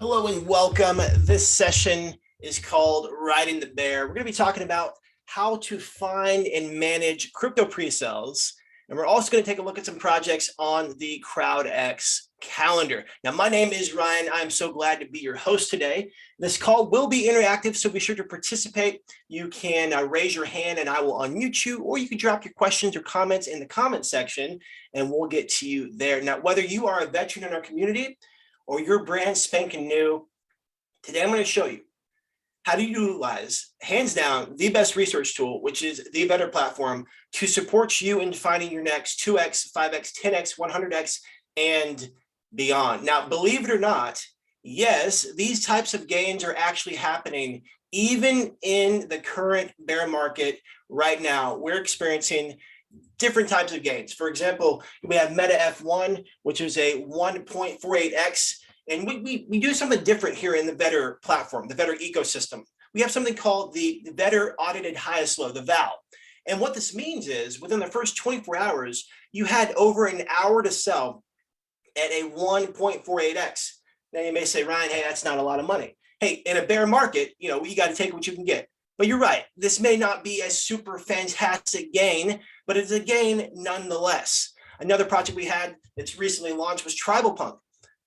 Hello and welcome. This session is called Riding the Bear. We're going to be talking about how to find and manage crypto pre-sales. And we're also going to take a look at some projects on the Crowdx Calendar. Now, my name is Ryan. I'm so glad to be your host today. This call will be interactive, so be sure to participate. You can raise your hand and I will unmute you, or you can drop your questions or comments in the comment section and we'll get to you there. Now, whether you are a veteran in our community or you're brand spanking new, today I'm going to show you how to utilize, hands down, the best research tool, which is the Better platform, to support you in finding your next 2x, 5x, 10x, 100x, and beyond. Now, believe it or not, yes, these types of gains are actually happening even in the current bear market right now. We're experiencing different types of gains. For example, we have Meta F1, which is a 1.48x, and we do something different here in the Better platform, the Better ecosystem. We have something called the Better Audited Highest Low, the VAL. And what this means is within the first 24 hours, you had over an hour to sell at a 1.48x. Now you may say, Ryan, hey, that's not a lot of money. Hey, in a bear market, you got to take what you can get. But you're right, this may not be a super fantastic gain, but it's a gain nonetheless. Another project we had that's recently launched was Tribal Punk.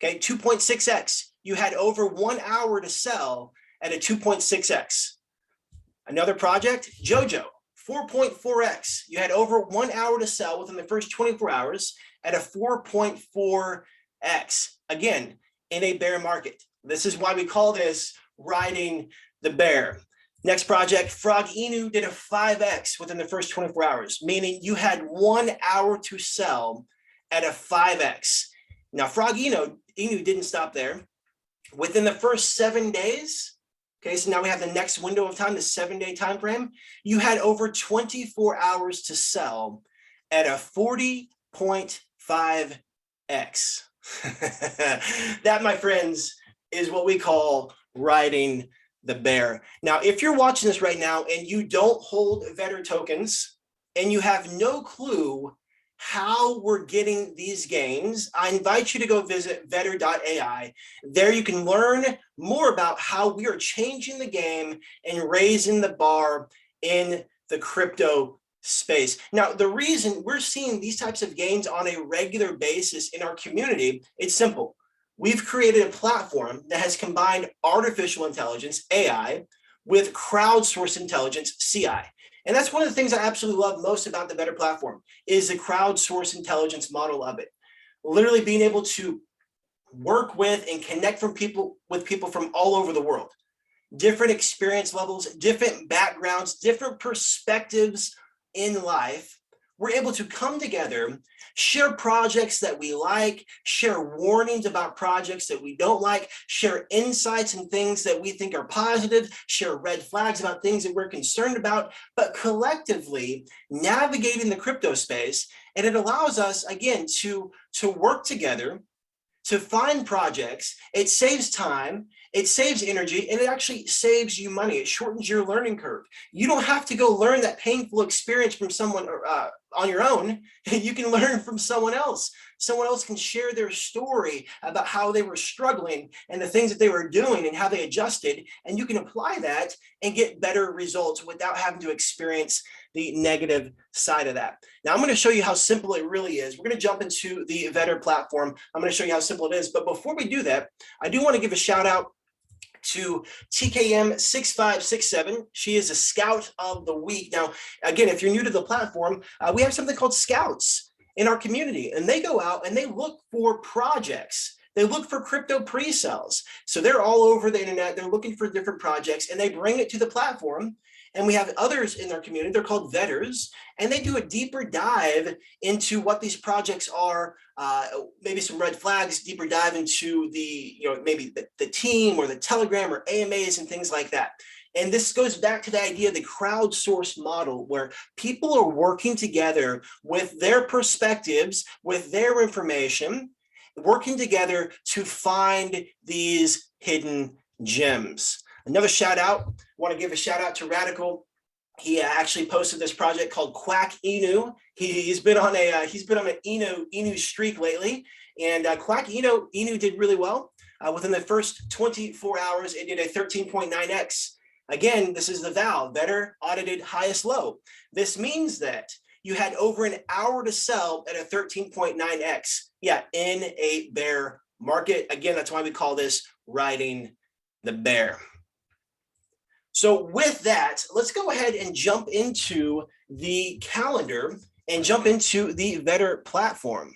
Okay, 2.6x. You had over 1 hour to sell at a 2.6x. Another project, JoJo, 4.4x. You had over 1 hour to sell within the first 24 hours at a 4.4x. Again, in a bear market. This is why we call this riding the bear. Next project, Frog Inu did a 5x within the first 24 hours, meaning you had 1 hour to sell at a 5x. Now, Frog Inu didn't stop there. Within the first 7 days, okay, so now we have the next window of time, the 7-day time frame, you had over 24 hours to sell at a 40.5x. That, my friends, is what we call riding the bear. Now, if you're watching this right now and you don't hold Vetter tokens and you have no clue how we're getting these gains, I invite you to go visit vetter.ai. There you can learn more about how we are changing the game and raising the bar in the crypto space. Now, the reason we're seeing these types of gains on a regular basis in our community, it's simple. We've created a platform that has combined artificial intelligence, AI, with crowdsourced intelligence, CI. And that's one of the things I absolutely love most about the Better platform is the crowdsourced intelligence model of it. Literally being able to work with and connect with people from all over the world. Different experience levels, different backgrounds, different perspectives in life. We're able to come together, share projects that we like, share warnings about projects that we don't like, share insights and things that we think are positive, share red flags about things that we're concerned about, but collectively navigating the crypto space. And it allows us, again, to work together, to find projects. It saves time, it saves energy, and it actually saves you money. It shortens your learning curve. You don't have to go learn that painful experience from someone on your own. You can learn from someone else. Someone else can share their story about how they were struggling and the things that they were doing and how they adjusted, and you can apply that and get better results without having to experience the negative side of that. Now, I'm going to show you how simple it really is. We're going to jump into the Vetter platform. I'm going to show you how simple it is. But before we do that, I do want to give a shout out to TKM6567. She is a Scout of the Week. Now, again, if you're new to the platform, we have something called Scouts in our community, and they go out and they look for projects. They look for crypto pre-sales. So they're all over the internet. They're looking for different projects and they bring it to the platform. And we have others in our community, they're called Vetters, and they do a deeper dive into what these projects are, maybe some red flags, deeper dive into the, maybe the team or the Telegram or AMAs and things like that. And this goes back to the idea of the crowdsourced model where people are working together with their perspectives, with their information, working together to find these hidden gems. Another shout out, I want to give a shout out to Radical. He actually posted this project called Quack Inu. He's been on an Inu streak lately, and Quack Inu did really well. Within the first 24 hours, it did a 13.9x. Again, this is the val, Vetter audited highest low. This means that you had over an hour to sell at a 13.9x. Yeah, in a bear market. Again, that's why we call this riding the bear. So with that, let's go ahead and jump into the calendar and jump into the Vetter platform.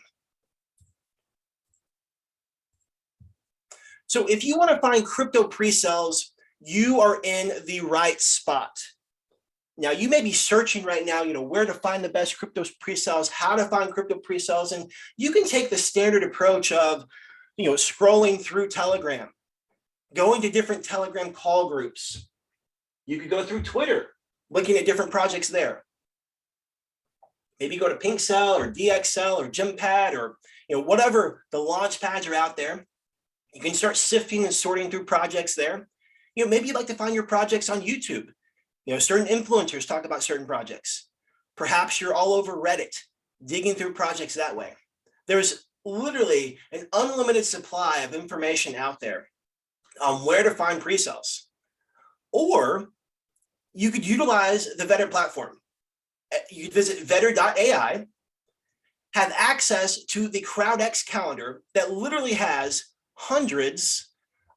So if you want to find crypto pre-sales, you are in the right spot. Now, you may be searching right now, where to find the best crypto pre-sales, how to find crypto pre-sales, and you can take the standard approach of, scrolling through Telegram, going to different Telegram call groups. You could go through Twitter, looking at different projects there. Maybe go to PinkCell or DXL or GemPad or, whatever the launch pads are out there. You can start sifting and sorting through projects there. Maybe you'd like to find your projects on YouTube. Certain influencers talk about certain projects. Perhaps you're all over Reddit, digging through projects that way. There's literally an unlimited supply of information out there on where to find pre-sales. Or you could utilize the Vetter platform. You could visit vetter.ai, have access to the Crowdx Calendar that literally has hundreds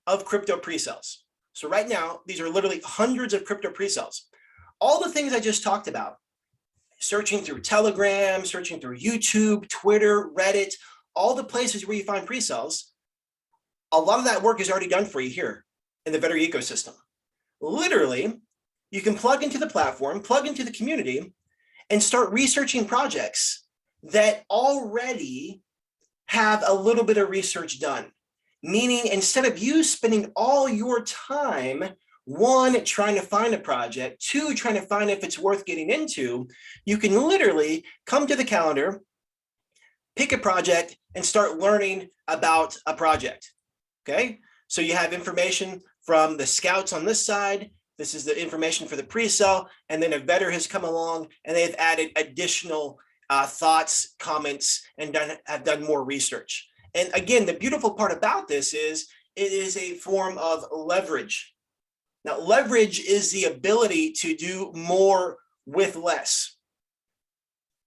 of crypto pre-sales. So right now, these are literally hundreds of crypto pre-sales. All the things I just talked about, searching through Telegram, searching through YouTube, Twitter, Reddit, all the places where you find pre-sales, a lot of that work is already done for you here in the Vetter ecosystem. Literally, you can plug into the platform, plug into the community, and start researching projects that already have a little bit of research done. Meaning, instead of you spending all your time, one, trying to find a project, two, trying to find if it's worth getting into, you can literally come to the calendar, pick a project, and start learning about a project, okay? So you have information from the scouts on this side. This is the information for the pre-sale, and then a Vetter has come along, and they've added additional thoughts, comments, and have done more research. And again, the beautiful part about this is it is a form of leverage. Now, leverage is the ability to do more with less.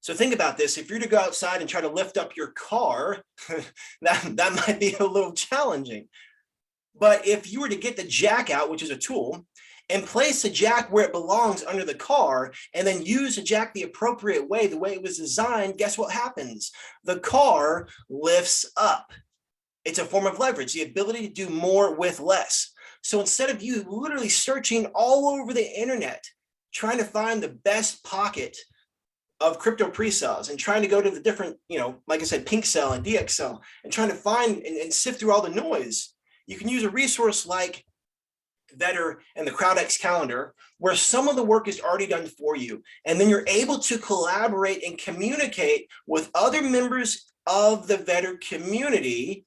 So think about this. If you're to go outside and try to lift up your car, that might be a little challenging. But if you were to get the jack out, which is a tool, and place the jack where it belongs under the car, and then use the jack the appropriate way, the way it was designed, guess what happens? The car lifts up. It's a form of leverage, the ability to do more with less. So instead of you literally searching all over the internet, trying to find the best pocket of crypto pre-sales and trying to go to the different, like I said, PinkCell and DXL, and trying to find and sift through all the noise, you can use a resource like Vetter and the Crowdx Calendar, where some of the work is already done for you. And then you're able to collaborate and communicate with other members of the Vetter community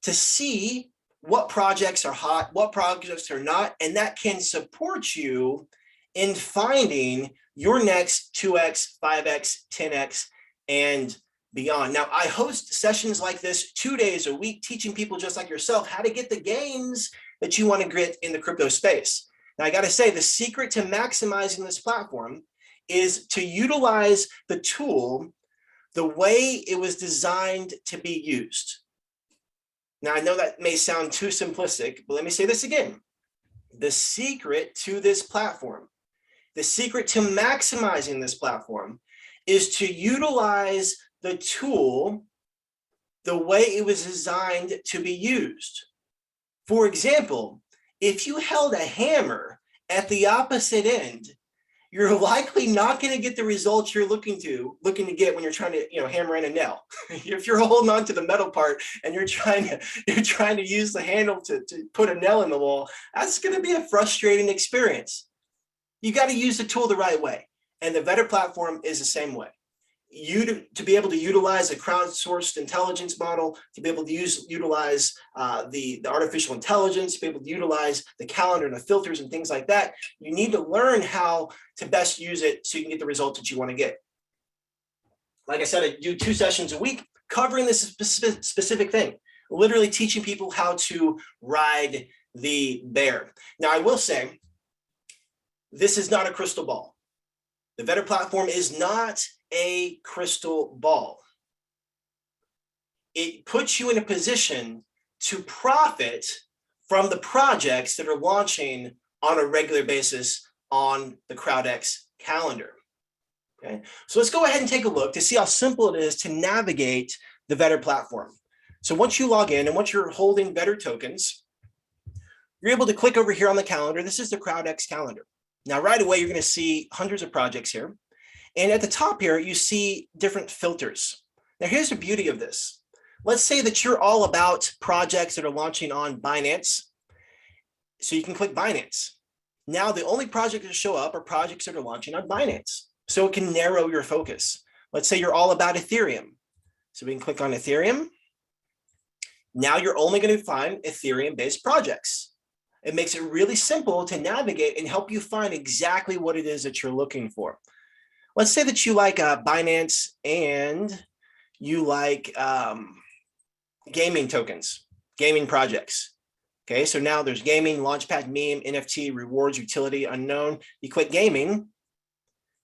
to see what projects are hot, what projects are not, and that can support you in finding your next 2x, 5x, 10x, and beyond. Now, I host sessions like this 2 days a week, teaching people just like yourself how to get the gains that you want to get in the crypto space. Now, I got to say, the secret to maximizing this platform is to utilize the tool the way it was designed to be used. Now, I know that may sound too simplistic, but let me say this again. The secret to this platform, the secret to maximizing this platform is to utilize the tool the way it was designed to be used. For example, if you held a hammer at the opposite end, you're likely not going to get the results you're looking to get when you're trying to, hammer in a nail. If you're holding on to the metal part and you're trying to use the handle to put a nail in the wall, that's going to be a frustrating experience. You got to use the tool the right way, and the Vetter platform is the same way. To be able to utilize a crowdsourced intelligence model, to be able to utilize the artificial intelligence, to be able to utilize the calendar and the filters and things like that, you need to learn how to best use it so you can get the results that you want to get. Like I said, I do 2 sessions a week covering this specific thing. literally teaching people how to ride the bear. Now, I will say, this is not a crystal ball. The Vetter platform is not a crystal ball. It puts you in a position to profit from the projects that are launching on a regular basis on the Crowdx calendar. Okay, so let's go ahead and take a look to see how simple it is to navigate the Vetter platform. So once you log in and once you're holding Vetter tokens, you're able to click over here on the calendar. This is the Crowdx calendar. Now, right away, you're going to see hundreds of projects here. And at the top here, you see different filters. Now, here's the beauty of this. Let's say that you're all about projects that are launching on Binance. So you can click Binance. Now, the only projects that show up are projects that are launching on Binance. So it can narrow your focus. Let's say you're all about Ethereum. So we can click on Ethereum. Now you're only going to find Ethereum-based projects. It makes it really simple to navigate and help you find exactly what it is that you're looking for. Let's say that you like Binance and you like gaming tokens, gaming projects. Okay, so now there's gaming, launchpad, meme, NFT, rewards, utility, unknown. You click gaming.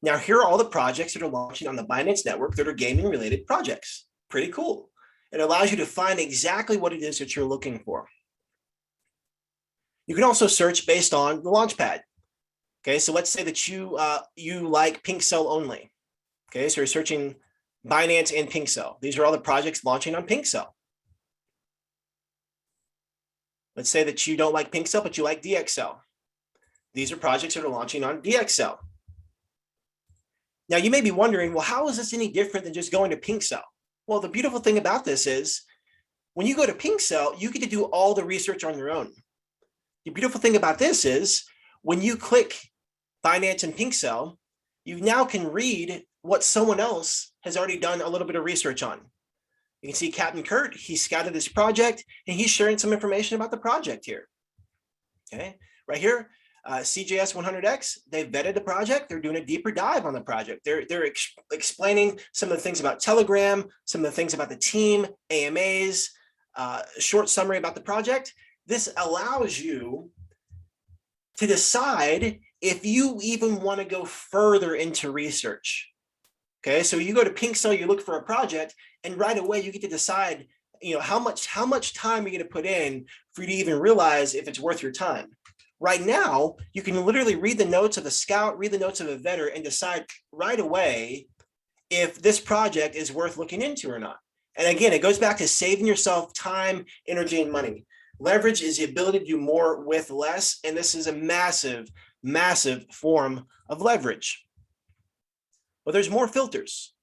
Now here are all the projects that are launching on the Binance network that are gaming related projects. Pretty cool. It allows you to find exactly what it is that you're looking for. You can also search based on the launchpad. Okay, so let's say that you like PinkCell only. Okay, so you're searching Binance and PinkCell. These are all the projects launching on PinkCell. Let's say that you don't like PinkCell, but you like dxl. These are projects that are launching on dxl. Now, you may be wondering, well, how is this any different than just going to PinkCell? Well, the beautiful thing about this is when you go to PinkCell, you get to do all the research on your own. The beautiful thing about this is when you click Binance and PinkCell, you now can read what someone else has already done a little bit of research on. You can see Captain Kurt, he scouted this project and he's sharing some information about the project here. Okay, right here, CJS 100X, they vetted the project. They're doing a deeper dive on the project. They're explaining some of the things about Telegram, some of the things about the team, AMAs, short summary about the project. This allows you to decide if you even want to go further into research. Okay, so you go to PinkCell, you look for a project, and right away you get to decide, how much time you're going to put in for you to even realize if it's worth your time. Right now, you can literally read the notes of a scout, read the notes of a vetter, and decide right away if this project is worth looking into or not. And again, it goes back to saving yourself time, energy, and money. Leverage is the ability to do more with less, and this is a massive, massive form of leverage. But there's more filters.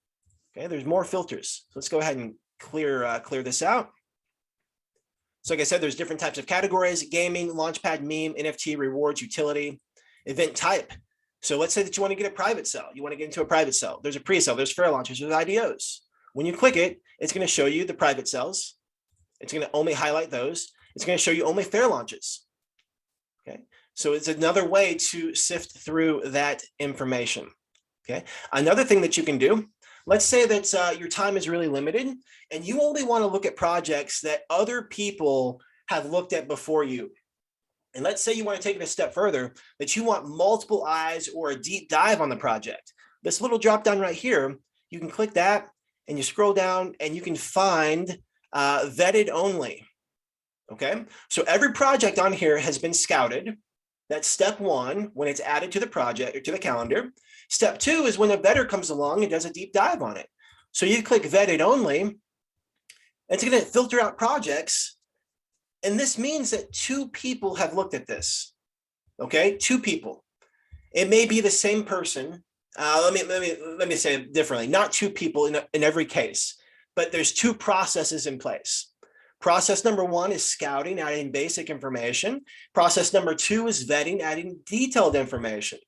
Okay, there's more filters. So let's go ahead and clear this out. So like I said, there's different types of categories: gaming, launchpad, meme, NFT, rewards, utility, event type. So let's say that you want to get a private sell. You want to get into a private sell. There's a pre-sale, there's fair launches, there's IDOs. When you click it, it's going to show you the private sells. It's going to only highlight those. It's going to show you only fair launches. Okay, so it's another way to sift through that information. Okay, another thing that you can do, let's say that your time is really limited and you only want to look at projects that other people have looked at before you. And let's say you want to take it a step further, that you want multiple eyes or a deep dive on the project. This little drop down right here, you can click that and you scroll down and you can find vetted only. Okay, so every project on here has been scouted. That's step one when it's added to the project or to the calendar. Step two is when a vetter comes along and does a deep dive on it. So you click vetted only, it's going to filter out projects. And this means that 2 people have looked at this. Okay, 2 people. It may be the same person. Let me say it differently. Not 2 people in every case, but there's 2 processes in place. Process number 1 is scouting, adding basic information. Process number 2 is vetting, adding detailed information.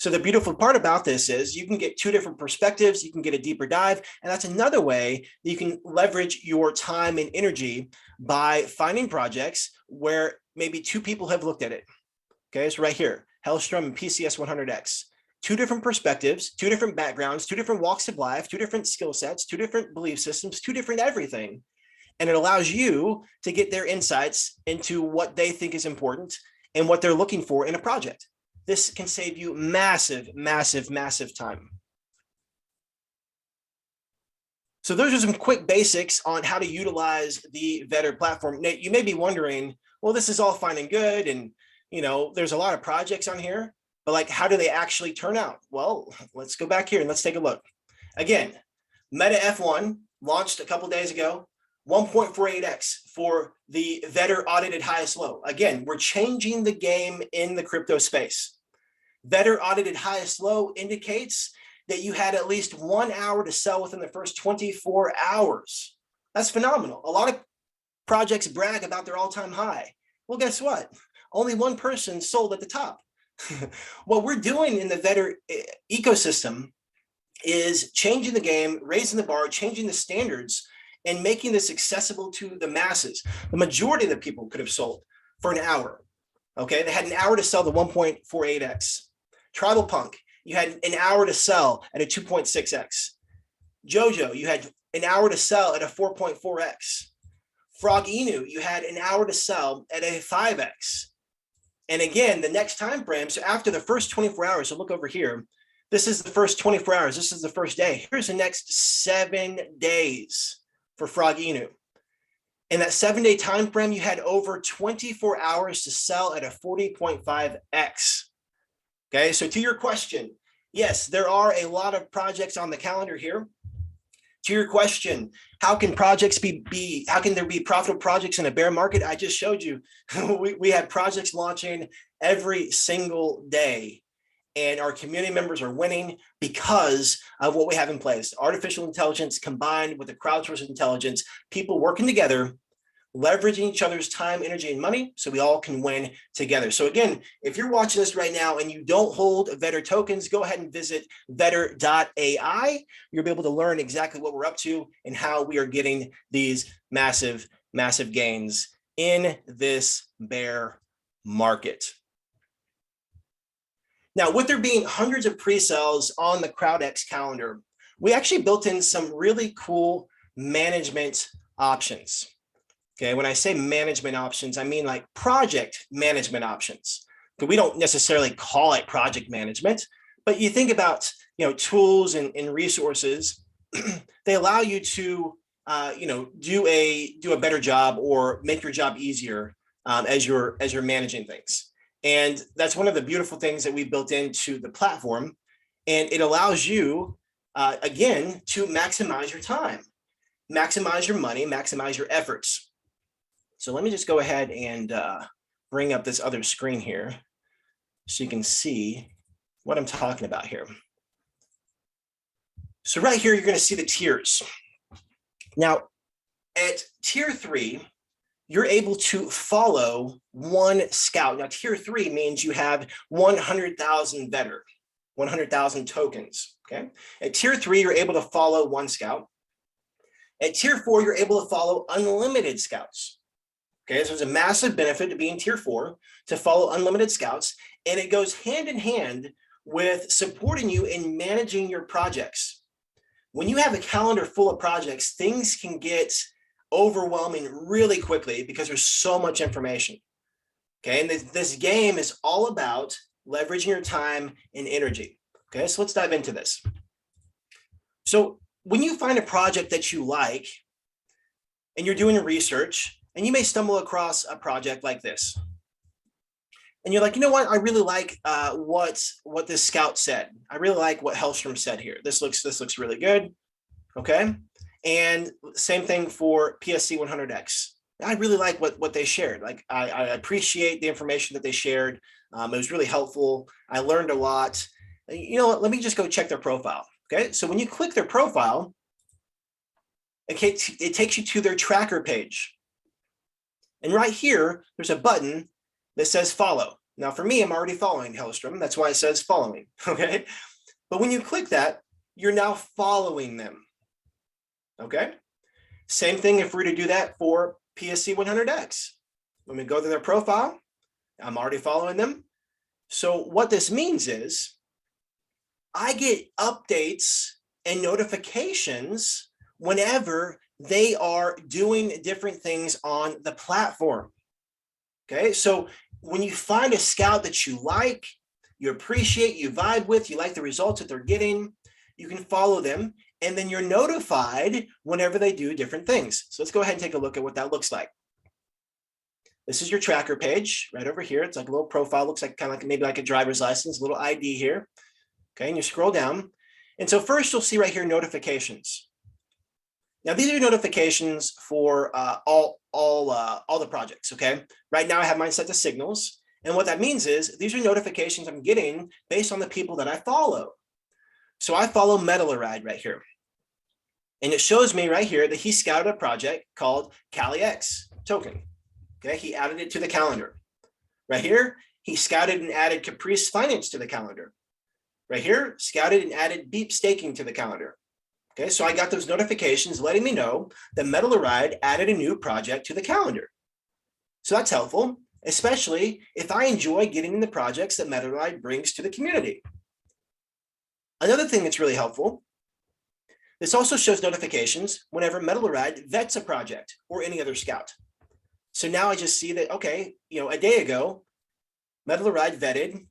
So the beautiful part about this is you can get 2 different perspectives. You can get a deeper dive. And that's another way that you can leverage your time and energy by finding projects where maybe 2 people have looked at it. Okay, so right here, Hellstrom and PCS 100X. 2 different perspectives, 2 different backgrounds, 2 different walks of life, 2 different skill sets, 2 different belief systems, 2 different everything. and it allows you to get their insights into what they think is important and what they're looking for in a project. This can save you massive, massive, massive time. So those are some quick basics on how to utilize the Vetter platform. Now, you may be wondering, well, this is all fine and good, and there's a lot of projects on here, but like, how do they actually turn out? Well, let's go back here and let's take a look. Again, Meta F1 launched a couple days ago, 1.48x for the Vetter audited highest low. Again, we're changing the game in the crypto space. Vetter audited highest low indicates that you had at least 1 hour to sell within the first 24 hours. That's phenomenal. A lot of projects brag about their all-time high. Well, guess what? Only one person sold at the top. What we're doing in the Vetter ecosystem is changing the game, raising the bar, changing the standards, and making this accessible to the masses. The majority of the people could have sold for an hour. Okay, they had an hour to sell the 1.48x. Tribal Punk, you had an hour to sell at a 2.6x. Jojo, you had an hour to sell at a 4.4x. Frog Inu, you had an hour to sell at a 5x. And again, the next time frame, so after the first 24 hours, so look over here, this is the first 24 hours, this is the first day. Here's the next 7 days for Frog Inu. In that 7-day time frame, you had over 24 hours to sell at a 40.5x. Okay, so to your question, yes, there are a lot of projects on the calendar here. To your question, how can projects how can there be profitable projects in a bear market? I just showed you. we have projects launching every single day, and our community members are winning because of what we have in place. Artificial intelligence combined with the crowdsourced intelligence, people working together, leveraging each other's time, energy, and money so we all can win together. So again, if you're watching this right now and you don't hold Vetter tokens, go ahead and visit vetter.ai. You'll be able to learn exactly what we're up to and how we are getting these massive, massive gains in this bear market. Now, with there being hundreds of pre-sales on the Crowdx calendar, we actually built in some really cool management options. Okay, when I say management options, I mean like project management options. We don't necessarily call it project management, but you think about tools and resources. They allow you to do a better job or make your job easier as you're managing things. And that's one of the beautiful things that we built into the platform. And it allows you, again, to maximize your time, maximize your money, maximize your efforts. So let me just go ahead and bring up this other screen here so you can see what I'm talking about here. So right here, you're going to see the tiers. Now, at tier 3, you're able to follow one scout. Now, tier 3 means you have 100,000 Vetter, 100,000 tokens. Okay. At tier 3, you're able to follow one scout. At tier 4, you're able to follow unlimited scouts. Okay, so there's a massive benefit to being tier 4 to follow unlimited scouts, and it goes hand in hand with supporting you in managing your projects. When you have a calendar full of projects, things can get overwhelming really quickly because there's so much information. Okay, and this game is all about leveraging your time and energy. Okay, so let's dive into this. So when you find a project that you like and you're doing research, and you may stumble across a project like this. And you're like, you know what? I really like what this scout said. I really like what Hellstrom said here. This looks really good. Okay. And same thing for PSC 100X. I really like what they shared. Like I appreciate the information that they shared. It was really helpful. I learned a lot. You know what? Let me just go check their profile. Okay. So when you click their profile, it takes you to their tracker page. And right here, there's a button that says follow. Now for me, I'm already following Hellstrom. That's why it says following, okay? But when you click that, you're now following them, okay? Same thing if we're to do that for PSC 100X. When we go to their profile, I'm already following them. So what this means is I get updates and notifications whenever they are doing different things on the platform. Okay, so when you find a scout that you like, you appreciate, you vibe with, you like the results that they're getting, you can follow them, and then you're notified whenever they do different things. So let's go ahead and take a look at what that looks like. This is your tracker page right over here. It's like a little profile, looks like kind of like maybe like a driver's license, a little ID here. Okay, and you scroll down. And so first you'll see right here notifications. Now these are notifications for all the projects, okay? Right now I have mine set to signals. And what that means is these are notifications I'm getting based on the people that I follow. So I follow Metaloride right here. And it shows me right here that he scouted a project called Crowdx token. Okay, he added it to the calendar. Right here, he scouted and added Caprice Finance to the calendar. Right here, scouted and added Beep Staking to the calendar. Okay, so I got those notifications letting me know that Metaloride added a new project to the calendar. So that's helpful, especially if I enjoy getting in the projects that Metaloride brings to the community. Another thing that's really helpful, this also shows notifications whenever Metaloride vets a project or any other scout. So now I just see that, okay, a day ago, Metaloride vetted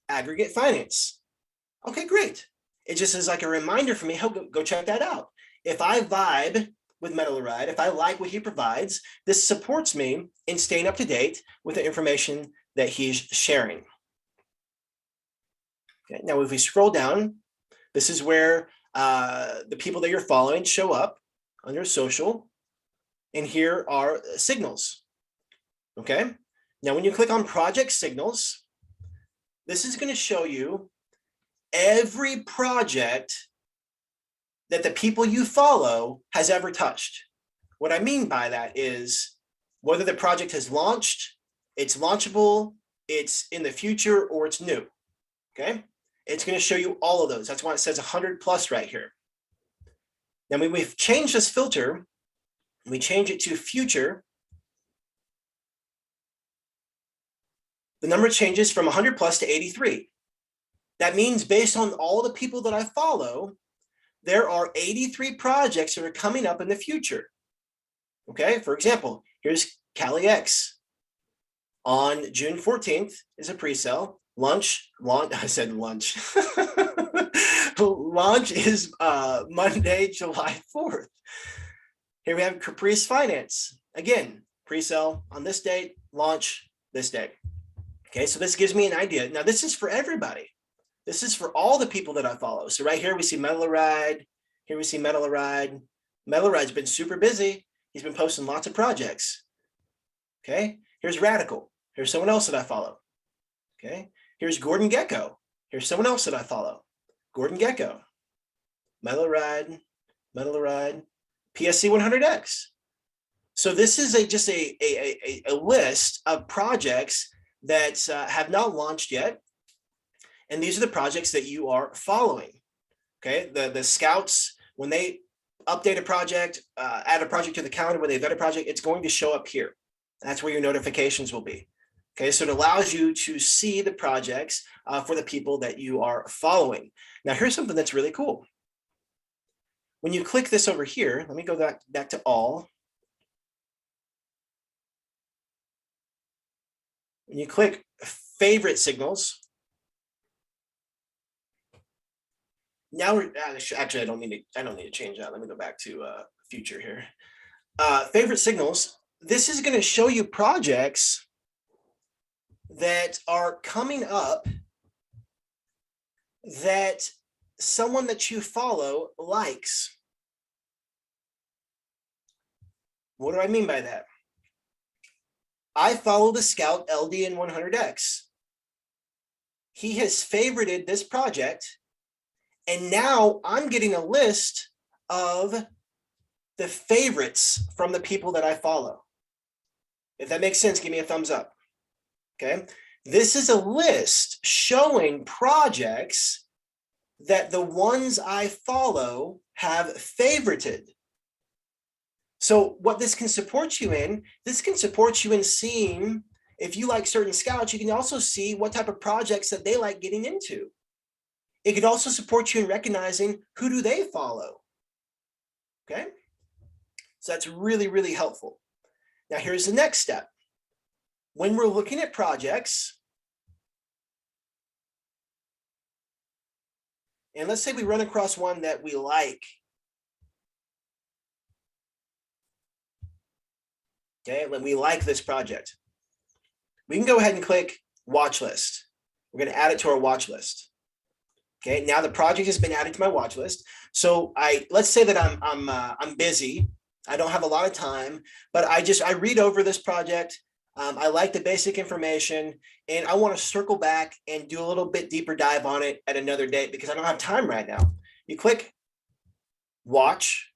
Aggregate Finance. Okay, great. It just is like a reminder for me, go check that out. If I vibe with Metaloride, if I like what he provides, this supports me in staying up to date with the information that he's sharing. Okay, now if we scroll down, this is where the people that you're following show up under social, and here are signals. Okay, now when you click on project signals, this is going to show you every project that the people you follow has ever touched. What I mean by that is whether the project has launched, it's launchable, it's in the future, or it's new. Okay, it's going to show you all of those. That's why it says 100 plus right here. Now when we've changed this filter, we change it to future, the number changes from 100 plus to 83. That means based on all the people that I follow, there are 83 projects that are coming up in the future. Okay, for example, here's Crowdx. On June 14th is a pre-sale. Launch, I said lunch. Launch is Monday, July 4th. Here we have Caprice Finance. Again, pre-sale on this date, launch this date. Okay, so this gives me an idea. Now this is for everybody. This is for all the people that I follow. So right here we see Metaloride. Here we see Metaloride. Metaloride's been super busy. He's been posting lots of projects. Okay, here's Radical. Here's someone else that I follow. Okay, here's Gordon Gecko. Here's someone else that I follow. Gordon Gecko. Metaloride, PSC 100X. So this is just a list of projects that have not launched yet. And these are the projects that you are following. Okay, the scouts, when they update a project, add a project to the calendar, when they vet a project, it's going to show up here. That's where your notifications will be. Okay, so it allows you to see the projects for the people that you are following. Now, here's something that's really cool. When you click this over here, let me go back to all. When you click favorite signals, now we're actually I don't need to change that. Let me go back to future here. Favorite signals. This is going to show you projects that are coming up that someone that you follow likes. What do I mean by that? I follow the scout LDN 100X. He has favorited this project, and now I'm getting a list of the favorites from the people that I follow. If that makes sense, give me a thumbs up. Okay, this is a list showing projects that the ones I follow have favorited. So what this can support you in, seeing if you like certain scouts, you can also see what type of projects that they like getting into. It could also support you in recognizing who do they follow. Okay. So that's really, really helpful. Now here's the next step. When we're looking at projects, and let's say we run across one that we like. Okay, when we like this project, we can go ahead and click watch list. We're going to add it to our watch list. Okay, now the project has been added to my watch list. So let's say that I'm busy. I don't have a lot of time, but I read over this project. I like the basic information, and I want to circle back and do a little bit deeper dive on it at another date because I don't have time right now. You click watch.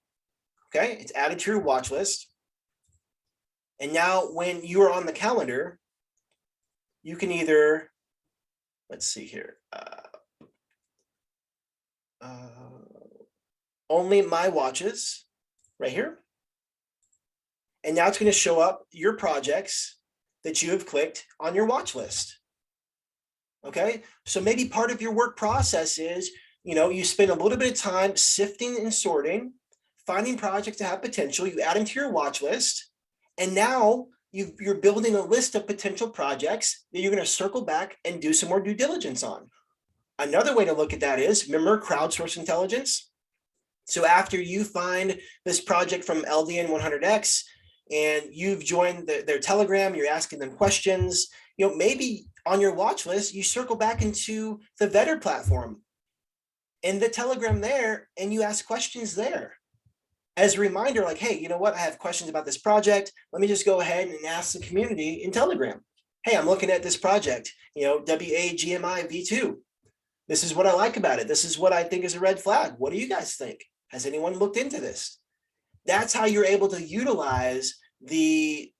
Okay, it's added to your watch list. And now when you are on the calendar, you can either, let's see here, only my watches right here. And now it's going to show up your projects that you have clicked on your watch list. Okay, so maybe part of your work process is, you spend a little bit of time sifting and sorting, finding projects that have potential, you add them to your watch list, and now you're building a list of potential projects that you're going to circle back and do some more due diligence on. Another way to look at that is, remember crowdsource intelligence? So after you find this project from LDN100X and you've joined their Telegram, you're asking them questions, maybe on your watch list, you circle back into the Vetter platform and the Telegram there, and you ask questions there. As a reminder, like, hey, you know what? I have questions about this project. Let me just go ahead and ask the community in Telegram. Hey, I'm looking at this project, WAGMI V2. This is what I like about it. This is what I think is a red flag. What do you guys think? Has anyone looked into this? That's how you're able to utilize the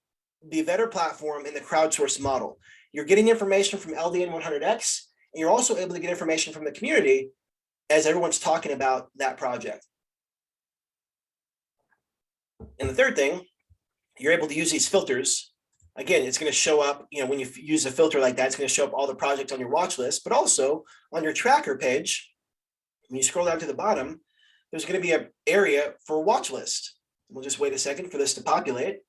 Vetter platform in the crowdsource model. You're getting information from LDN100X, and you're also able to get information from the community as everyone's talking about that project. And the third thing, you're able to use these filters. Again, it's going to show up, when you use a filter like that, it's going to show up all the projects on your watch list, but also on your tracker page, when you scroll down to the bottom, there's going to be an area for watch list. We'll just wait a second for this to populate.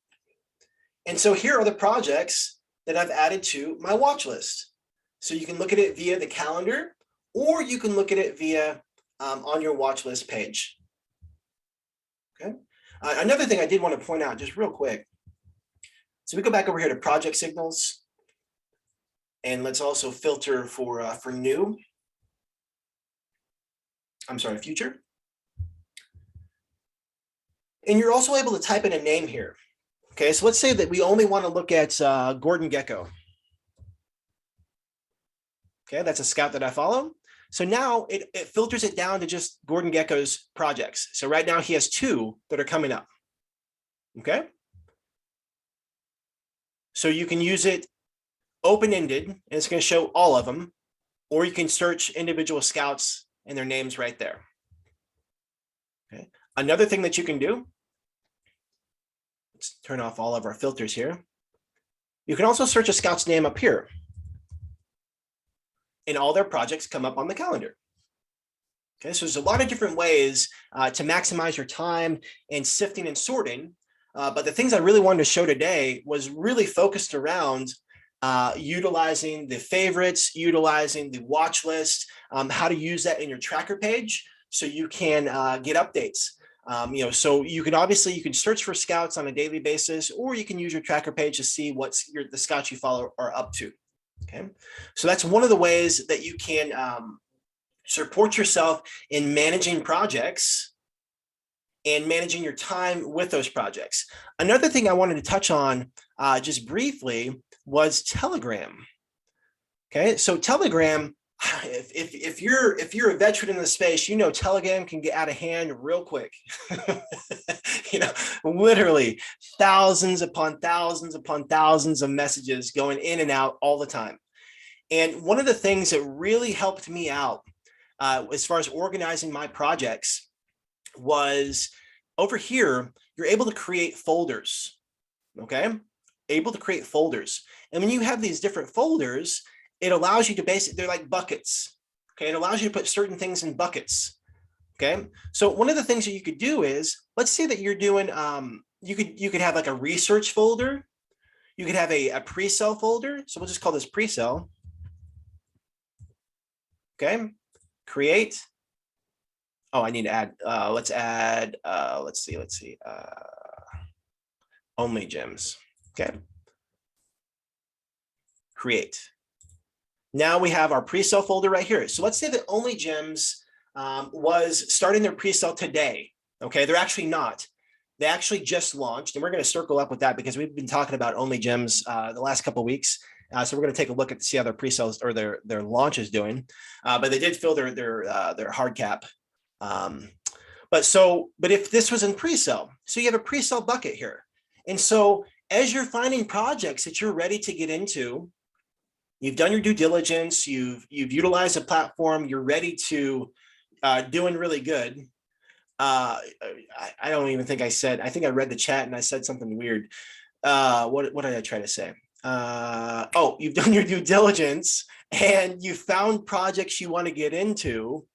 And so here are the projects that I've added to my watch list. So you can look at it via the calendar, or you can look at it via on your watch list page. Okay. Another thing I did want to point out just real quick. So we go back over here to project signals, and let's also filter for new. I'm sorry, future. And you're also able to type in a name here. Okay, so let's say that we only want to look at Gordon Gecko. Okay, that's a scout that I follow. So now it filters it down to just Gordon Gecko's projects. So right now he has 2 that are coming up. Okay. So you can use it open-ended, and it's going to show all of them, or you can search individual scouts and their names right there. Okay. Another thing that you can do, let's turn off all of our filters here. You can also search a scout's name up here, and all their projects come up on the calendar. Okay, so there's a lot of different ways to maximize your time in sifting and sorting. But the things I really wanted to show today was really focused around utilizing the favorites, utilizing the watch list, how to use that in your tracker page so you can get updates. So you can search for scouts on a daily basis, or you can use your tracker page to see what the scouts you follow are up to. Okay, so that's one of the ways that you can support yourself in managing projects and managing your time with those projects. Another thing I wanted to touch on just briefly was Telegram. Okay, so Telegram, if you're a veteran in the space, Telegram can get out of hand real quick. Literally thousands upon thousands upon thousands of messages going in and out all the time. And one of the things that really helped me out as far as organizing my projects was over here, you're able to create folders. Okay, able to create folders. And when you have these different folders, it allows you to they're like buckets. Okay, it allows you to put certain things in buckets. Okay, so one of the things that you could do is, let's say that you're doing you could have like a research folder. You could have a pre-sale folder. So we'll just call this pre-sale. Okay, create. Oh, I need to add, let's add, let's see, only gems. Okay, create. Now we have our pre-sale folder right here. So let's say that only gems was starting their pre-sale today. Okay, they're actually not. They actually just launched, and we're going to circle up with that because we've been talking about only gems the last couple of weeks. So we're going to take a look at see how their pre-sales or their launch is doing. But they did fill their hard cap. But if this was in pre-sale, so you have a pre-sale bucket here. And so as you're finding projects that you're ready to get into, you've done your due diligence, you've utilized a platform, you're ready to doing really good. I don't even think I think I read the chat and I said something weird. What did I try to say? Oh, you've done your due diligence and you found projects you want to get into,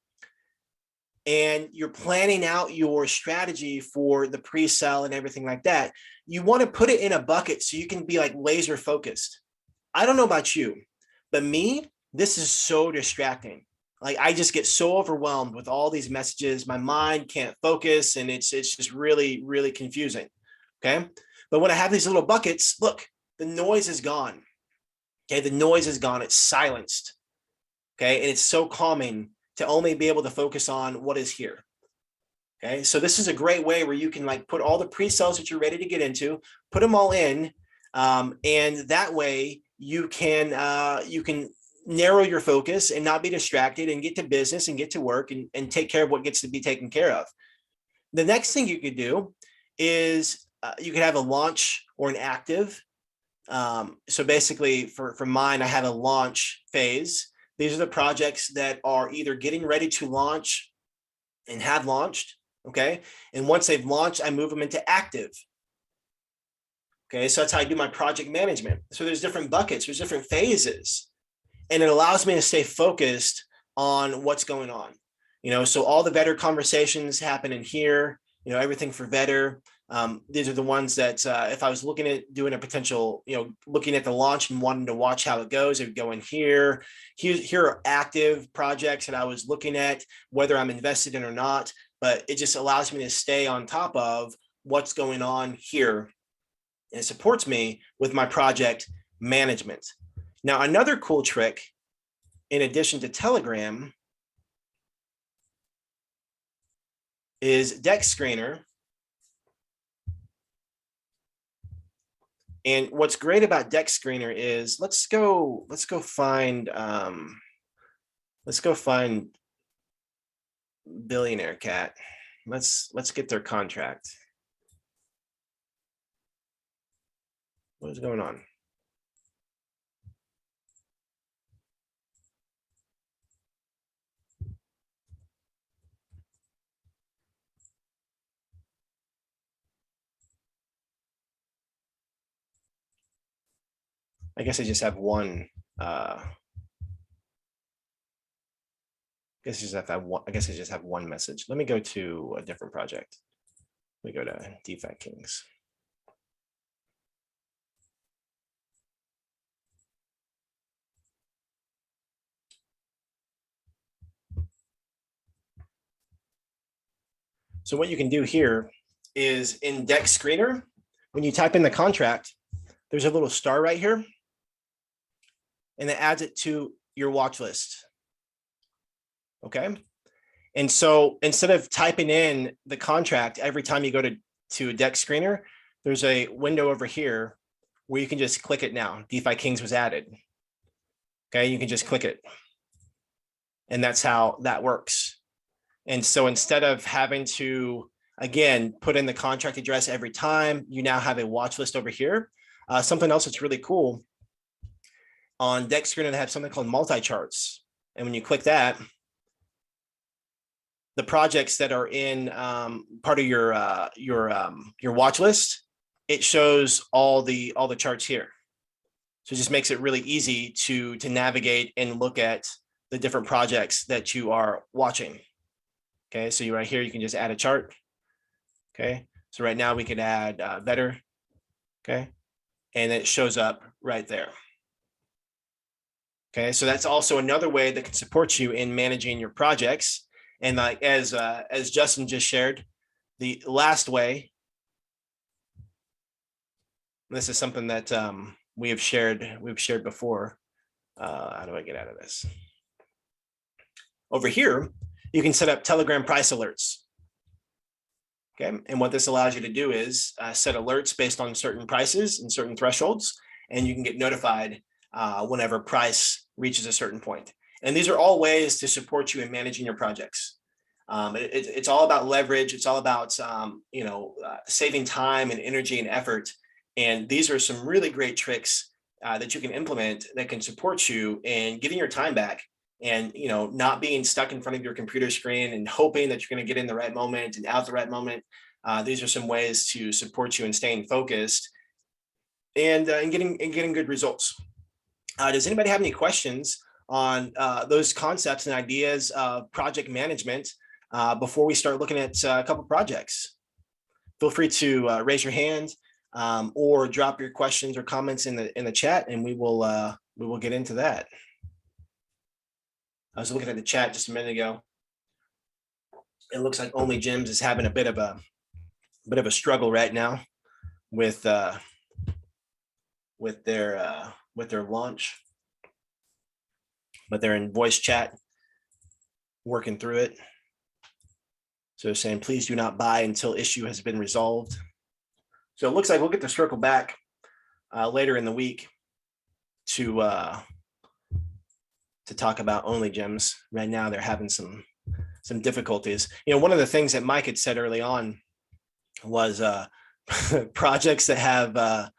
and you're planning out your strategy for the pre-sale and everything like that. You want to put it in a bucket so you can be like laser focused. I don't know about you, but me, this is so distracting. Like I just get so overwhelmed with all these messages. My mind can't focus and it's just really, really confusing. Okay. But when I have these little buckets, look, the noise is gone. Okay. The noise is gone. It's silenced. Okay. And it's so calming to only be able to focus on what is here. Okay. So this is a great way where you can like put all the pre-sales that you're ready to get into, put them all in. And that way you can narrow your focus and not be distracted and get to business and get to work and take care of what gets to be taken care of. The next thing you could do is you could have a launch or an active. So basically for mine, I have a launch phase. These are the projects that are either getting ready to launch and have launched. Okay. And once they've launched, I move them into active. Okay. So that's how I do my project management. So there's different buckets, there's different phases, and it allows me to stay focused on what's going on. So all the Vetter conversations happen in here, everything for Vetter. These are the ones that if I was looking at doing a potential, looking at the launch and wanting to watch how it goes, it would go in here. Here are active projects that I was looking at, whether I'm invested in or not, but it just allows me to stay on top of what's going on here. And it supports me with my project management. Now, another cool trick, in addition to Telegram, is dexscreener. And what's great about dexscreener is let's go find Billionaire Cat. Let's get their contract. What is going on? I guess I just have one. I guess I just have one message. Let me go to a different project. Let me go to DeFi Kings. So what you can do here is in dexscreener, when you type in the contract, there's a little star right here, and it adds it to your watch list. Okay. And so instead of typing in the contract every time you go to dexscreener, there's a window over here where you can just click it now. DeFi Kings was added. Okay. You can just click it. And that's how that works. And so instead of having to, again, put in the contract address every time, you now have a watch list over here. Something else that's really cool on dexscreener, they have something called multi-charts. And when you click that, the projects that are in part of your watch list, it shows all the charts here. So it just makes it really easy to navigate and look at the different projects that you are watching. Okay, so right here, you can just add a chart. Okay, So right now we could add better, okay? And it shows up right there. Okay, so that's also another way that can support you in managing your projects. And like as Justin just shared, the last way, this is something that we've shared before. How do I get out of this? Over here, you can set up Telegram price alerts. Okay, and what this allows you to do is set alerts based on certain prices and certain thresholds, and you can get notified whenever price reaches a certain point. And these are all ways to support you in managing your projects. It's all about leverage. It's all about saving time and energy and effort. And these are some really great tricks that you can implement that can support you in getting your time back and not being stuck in front of your computer screen and hoping that you're going to get in the right moment and out the right moment. These are some ways to support you in staying focused and getting good results. Does anybody have any questions on those concepts and ideas of project management before we start looking at a couple projects? Feel free to raise your hand or drop your questions or comments in the chat, and we will get into that. I was looking at the chat just a minute ago. It looks like Only Gyms is having a bit of a struggle right now with their launch, but they're in voice chat working through it. So saying, please do not buy until issue has been resolved. So it looks like we'll get to circle back later in the week to talk about Only Gyms. Right now, they're having some difficulties. One of the things that Mike had said early on was projects that have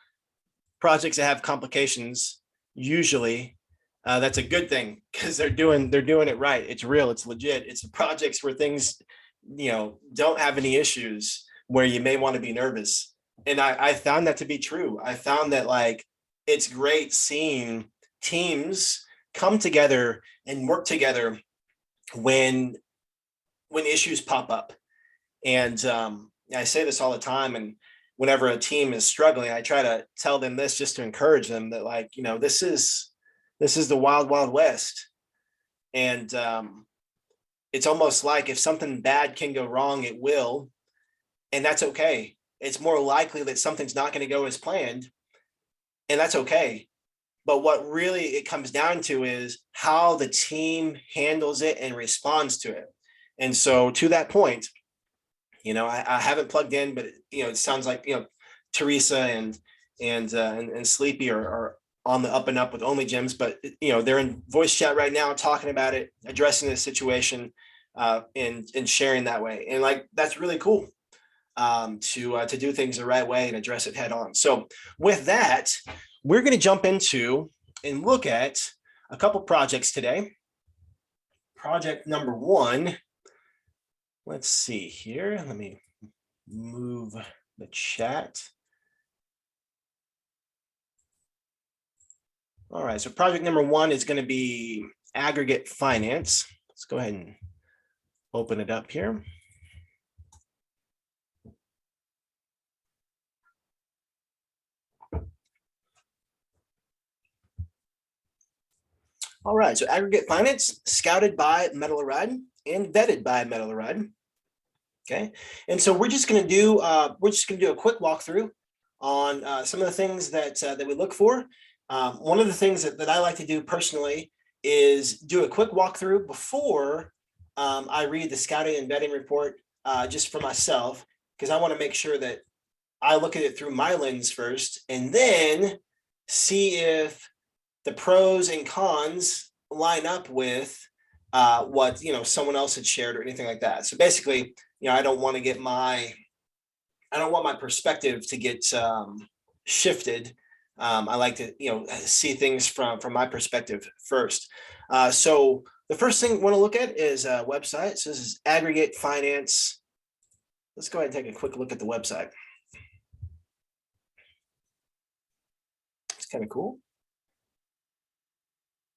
complications. Usually, that's a good thing because they're doing it right. It's real. It's legit. It's the projects where things don't have any issues where you may want to be nervous. And I found that to be true. I found that it's great seeing teams come together and work together when issues pop up. And I say this all the time. And whenever a team is struggling, I try to tell them this just to encourage them that this is the wild, wild west. And it's almost like if something bad can go wrong, it will. And that's okay. It's more likely that something's not going to go as planned. And that's okay. But what really it comes down to is how the team handles it and responds to it. And so to that point, I haven't plugged in, but it sounds like Teresa and Sleepy are on the up and up with Only Gyms, but they're in voice chat right now talking about it, addressing the situation, and sharing that way. And that's really cool to do things the right way and address it head on. So with that, we're going to jump into and look at a couple projects today. Project number one. Let's see here. Let me move the chat. All right, so project number one is going to be aggregate finance. Let's go ahead and open it up here. All right, so aggregate finance, scouted by Metaloride and vetted by Metaloride. Okay, and so we're just going to do a quick walkthrough on some of the things that we look for. One of the things that I like to do personally is do a quick walkthrough before I read the scouting and vetting report just for myself, because I want to make sure that I look at it through my lens first and then see if the pros and cons line up with what someone else had shared or anything like that. So basically, I don't want my perspective to get shifted. I like to see things from my perspective first. So the first thing we want to look at is a website. So this is aggregate finance. Let's go ahead and take a quick look at the website. It's kind of cool.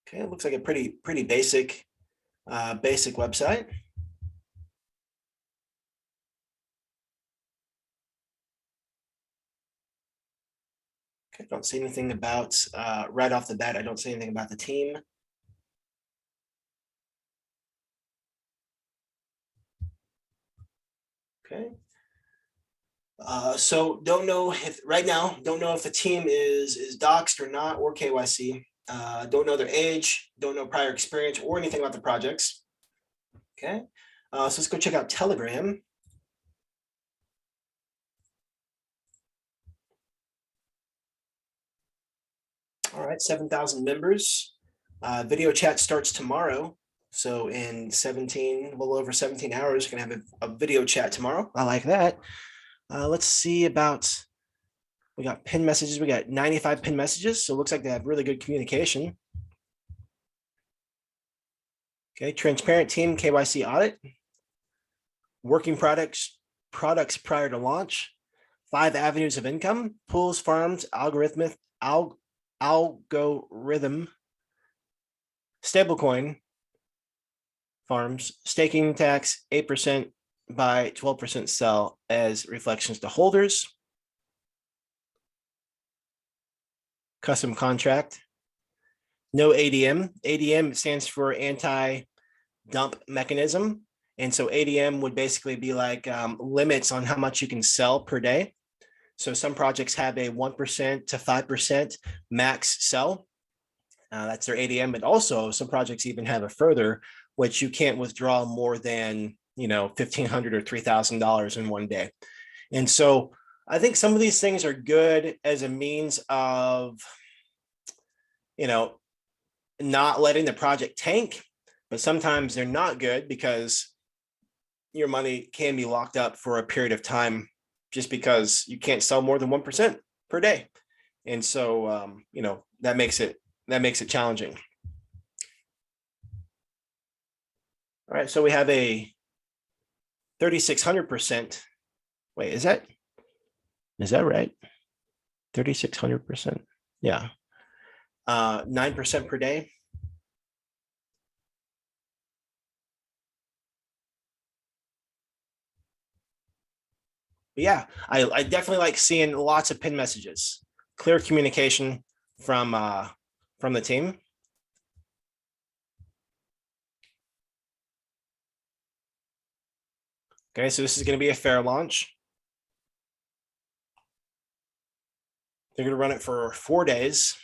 Okay, it looks like a pretty basic website. I don't see anything about, right off the bat, I don't see anything about the team. Okay. So don't know if right now, don't know if the team is doxed or not, or KYC. Don't know their age, don't know prior experience or anything about the projects. Okay. So let's go check out Telegram. All right, 7,000 members. Video chat starts tomorrow. So in 17, a little over 17 hours, we're gonna have a video chat tomorrow. I like that. Let's see about, we got pin messages. We got 95 pin messages. So it looks like they have really good communication. Okay, transparent team KYC audit. Working products prior to launch. 5 avenues of income, pools, farms, algorithm, stablecoin, farms, staking tax, 8% buy, 12% sell as reflections to holders. Custom contract. No ADM. ADM stands for anti-dump mechanism. And so ADM would basically be like limits on how much you can sell per day. So some projects have a 1% to 5% max sell. That's their ADM, but also some projects even have a further, which you can't withdraw more than, $1,500 or $3,000 in one day. And so I think some of these things are good as a means of, not letting the project tank, but sometimes they're not good because your money can be locked up for a period of time just because you can't sell more than 1% per day. And so, that makes it challenging. All right, so we have a 3,600%. Wait, is that right? 3,600%. Yeah. 9% per day. But yeah, I definitely like seeing lots of pin messages, clear communication from the team. Okay, so this is going to be a fair launch. They're going to run it for 4 days.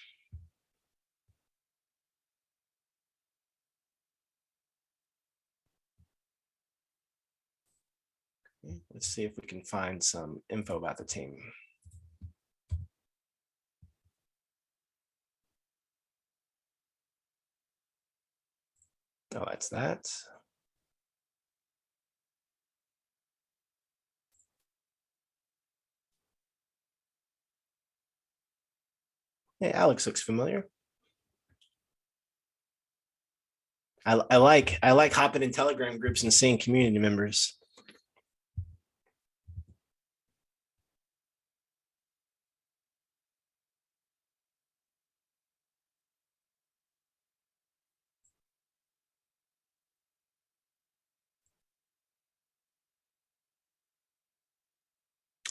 Let's see if we can find some info about the team. Oh, that's that. Hey, Alex looks familiar. I like hopping in Telegram groups and seeing community members.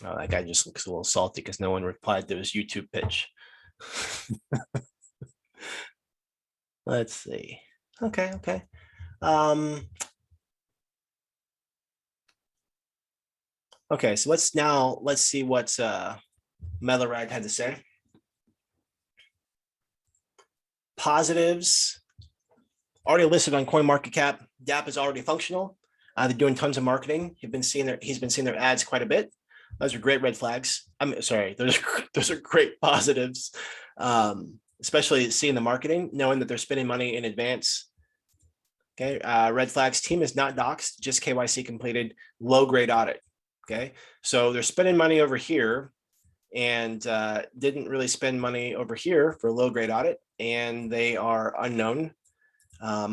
Oh, that guy just looks a little salty because no one replied to his YouTube pitch. Let's see. Okay. Okay, so let's see what Meloride had to say. Positives already listed on CoinMarketCap. dApp is already functional. They're doing tons of marketing. He's been seeing their ads quite a bit. Those are great red flags. I'm sorry, those are great positives. Especially seeing the marketing, knowing that they're spending money in advance. Okay, red flags, team is not doxed, just KYC completed, low grade audit. Okay, so they're spending money over here and didn't really spend money over here for low grade audit, and they are unknown,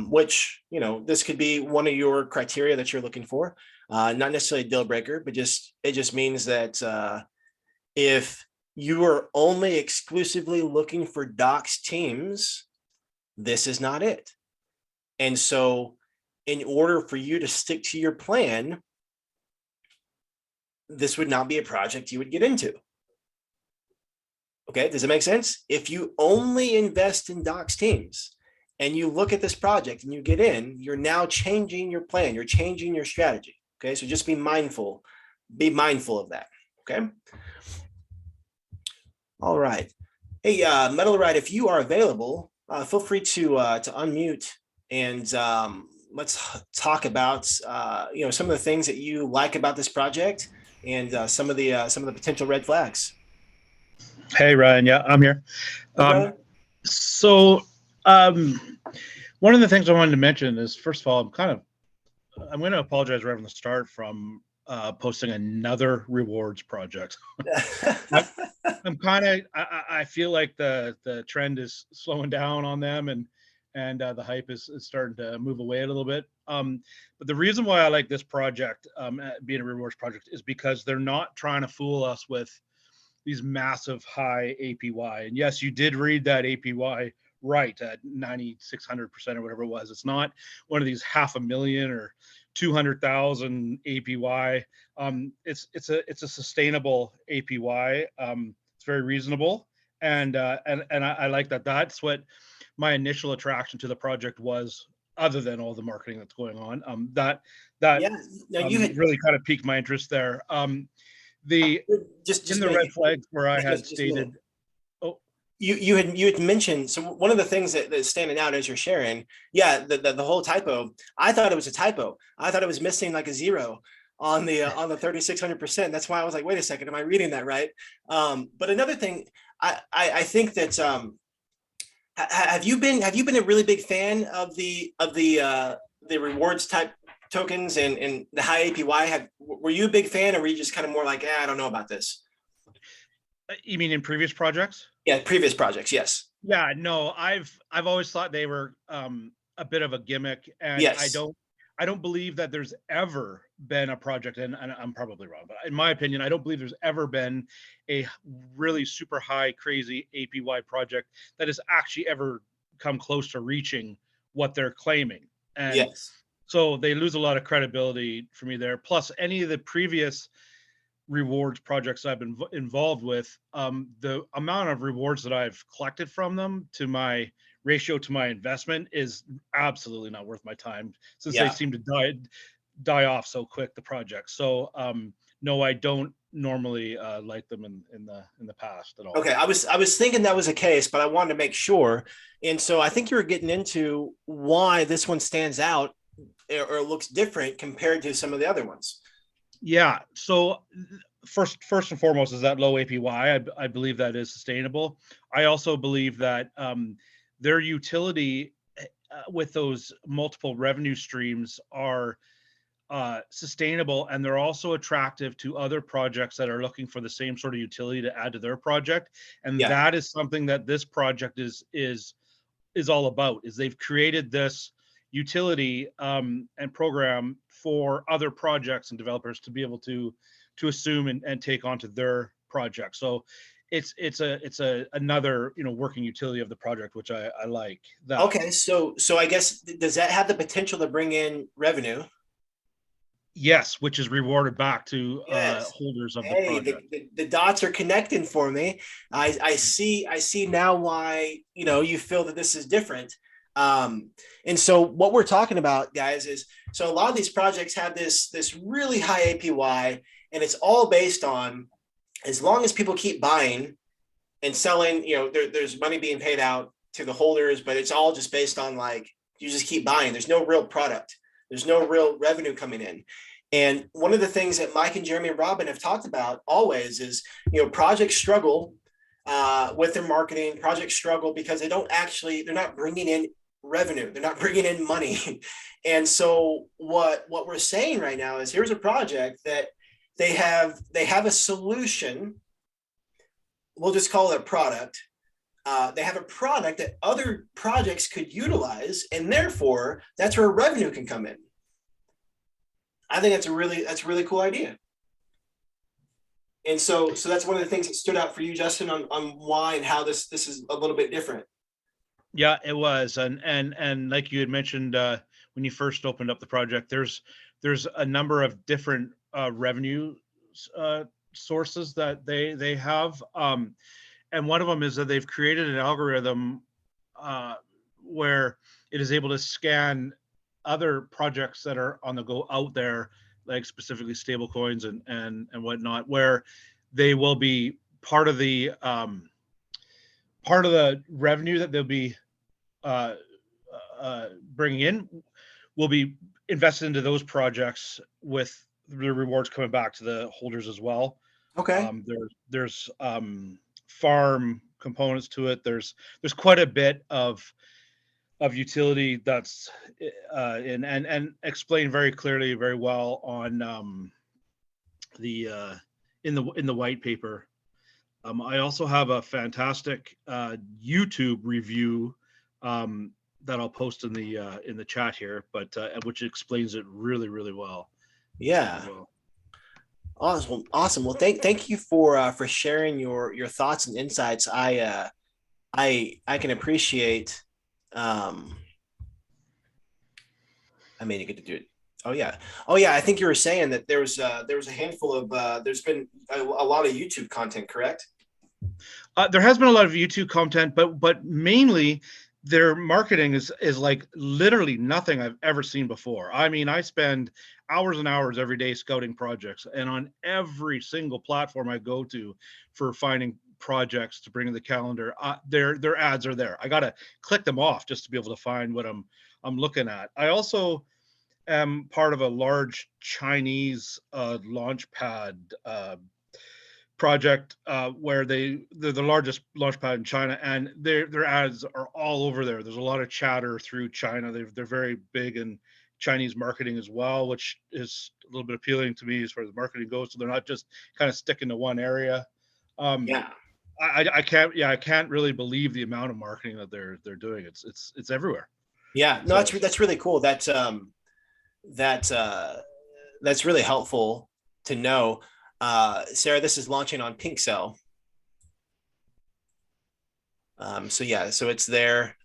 which, this could be one of your criteria that you're looking for. Not necessarily a deal breaker, but it just means that if you are only exclusively looking for docs teams, this is not it. And so in order for you to stick to your plan, this would not be a project you would get into. Okay, does it make sense? If you only invest in docs teams and you look at this project and you get in, you're now changing your plan, you're changing your strategy. Okay, so just be mindful of that. Okay. All right. Hey, Metal Ride, if you are available, feel free to unmute and let's talk about some of the things that you like about this project and some of the potential red flags. Hey Ryan, yeah, I'm here. Hey, so one of the things I wanted to mention is, first of all, I'm going to apologize right from the start from posting another rewards project. I feel like the trend is slowing down on them, and the hype is starting to move away a little bit. But the reason why I like this project, being a rewards project, is because they're not trying to fool us with these massive high APY. And yes, you did read that APY right at 9,600% or whatever it was. It's not one of these 500,000 or 200,000 APY. It's a sustainable APY. It's very reasonable, and I like that. That's what my initial attraction to the project was, other than all the marketing that's going on. That really kind of piqued my interest there. Just in the red flags where I had stated. Oh, you had mentioned, so one of the things that's standing out as you're sharing, the whole typo. I thought it was a typo. I thought it was missing like a zero on the 3,600%. That's why I was like, wait a second, am I reading that right? But another thing, I think that have you been a really big fan of the rewards type tokens and the high APY? Were you a big fan, or were you just kind of more like, I don't know about this? You mean in previous projects? Yeah, previous projects, yes. Yeah, no, I've always thought they were a bit of a gimmick, and yes. I don't believe that there's ever been a project, and I'm probably wrong, but in my opinion, I don't believe there's ever been a really super high, crazy APY project that has actually ever come close to reaching what they're claiming. And yes. So they lose a lot of credibility for me there. Plus, any of the previous rewards projects I've been involved with, the amount of rewards that I've collected from them to my ratio to my investment is absolutely not worth my time, since they seem to die off so quick, the project. So no, I don't normally like them in the past at all. Okay, I was thinking that was the case, but I wanted to make sure. And so I think you were getting into why this one stands out or looks different compared to some of the other ones. Yeah. So first and foremost is that low APY. I believe that is sustainable. I also believe that their utility with those multiple revenue streams are sustainable, and they're also attractive to other projects that are looking for the same sort of utility to add to their project. And that is something that this project is all about. Is they've created this utility and program for other projects and developers to be able to assume and take onto their project. So it's another working utility of the project, which I like. That. Okay, so I guess, does that have the potential to bring in revenue? Yes, which is rewarded back to holders of the project. The dots are connecting for me. I see now why you feel that this is different. And so what we're talking about, guys, is so a lot of these projects have this really high APY, and it's all based on, as long as people keep buying and selling, there's money being paid out to the holders, but it's all just based on, like, you just keep buying. There's no real product. There's no real revenue coming in. And one of the things that Mike and Jeremy and Robin have talked about always is, projects struggle with their marketing. Projects struggle because they're not bringing in revenue. They're not bringing in money. And so what we're saying right now is, here's a project that they have a solution. We'll just call it a product. They have a product that other projects could utilize, and therefore that's where revenue can come in. I think that's a really cool idea. And so that's one of the things that stood out for you, Justin, on why and how this is a little bit different. Yeah, it was. And like you had mentioned when you first opened up the project, there's a number of different revenue sources that they have. and one of them is that they've created an algorithm where it is able to scan other projects that are on the go out there, like specifically stable coins and whatnot, where they will be part of the revenue that they'll be uh, bringing in will be invested into those projects, with the rewards coming back to the holders as well. Okay. There's farm components to it. There's quite a bit of utility that's and explained very clearly, very well on the in the white paper. I also have a fantastic YouTube review that I'll post in the chat here, but which explains it really, really well. Yeah. Awesome. Awesome. Well, thank you for sharing your thoughts and insights. I can appreciate. I mean, you get to do it. Oh yeah. Oh yeah. I think you were saying that there was a handful of there's been a lot of YouTube content, correct? There has been a lot of YouTube content, but mainly their marketing is like literally nothing I've ever seen before. I mean, I spend hours and hours every day scouting projects, and on every single platform I go to for finding projects to bring in the calendar, their ads are there. I gotta click them off just to be able to find what I'm looking at. I also am part of a large Chinese launchpad project where they're the largest launchpad in China, and their ads are all over there. There's a lot of chatter through China. They're very big in Chinese marketing as well, which is a little bit appealing to me as far as marketing goes. So they're not just kind of sticking to one area. Yeah. I can't really believe the amount of marketing that they're doing. It's everywhere. Yeah. No, that's really cool. That's really helpful to know. Sarah, this is launching on Pink Cell. So yeah, so it's there.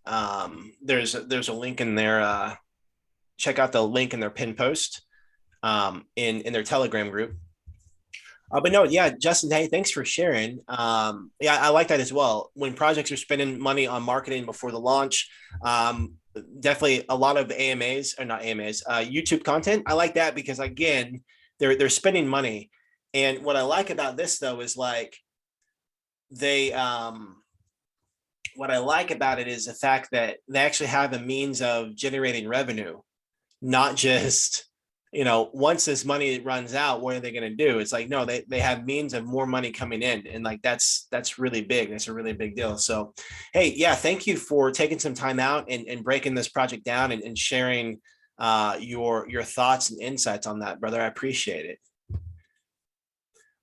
There's a link in there. Check out the link in their pin post in their Telegram group. But no, yeah, Justin, hey, thanks for sharing. Yeah, I like that as well. When projects are spending money on marketing before the launch, definitely a lot of AMAs, or not AMAs, YouTube content. I like that because again, they're spending money. And what I like about this though is like they what I like about it is the fact that they actually have a means of generating revenue, not just, once this money runs out, what are they going to do? It's like, no, they have means of more money coming in. And like, that's really big. That's a really big deal. So, hey, yeah, thank you for taking some time out and breaking this project down and sharing your thoughts and insights on that, brother. I appreciate it.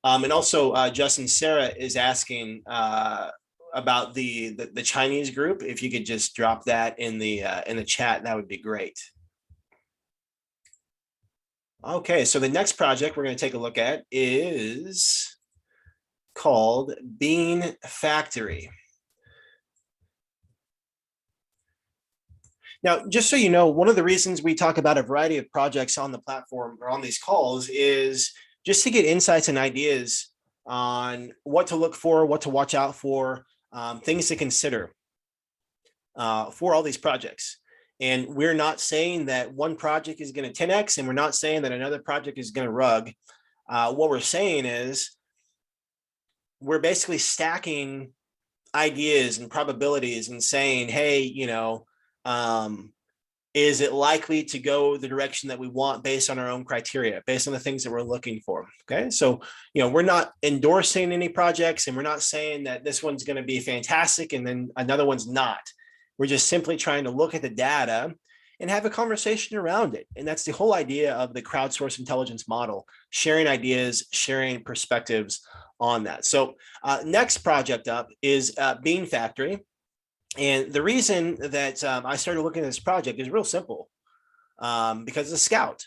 And also, Justin, Sarah is asking about the Chinese group. If you could just drop that in the chat, that would be great. Okay, so the next project we're going to take a look at is called Bean Factory. Now, just so you know, one of the reasons we talk about a variety of projects on the platform or on these calls is just to get insights and ideas on what to look for, what to watch out for, things to consider for all these projects. And we're not saying that one project is going to 10x, and we're not saying that another project is going to rug. What we're saying is we're basically stacking ideas and probabilities and saying, hey, is it likely to go the direction that we want based on our own criteria, based on the things that we're looking for? Okay. So, we're not endorsing any projects, and we're not saying that this one's going to be fantastic and then another one's not. We're just simply trying to look at the data and have a conversation around it. And that's the whole idea of the crowdsourced intelligence model, sharing ideas, sharing perspectives on that. So next project up is Bean Factory. And the reason that I started looking at this project is real simple, because the Scout.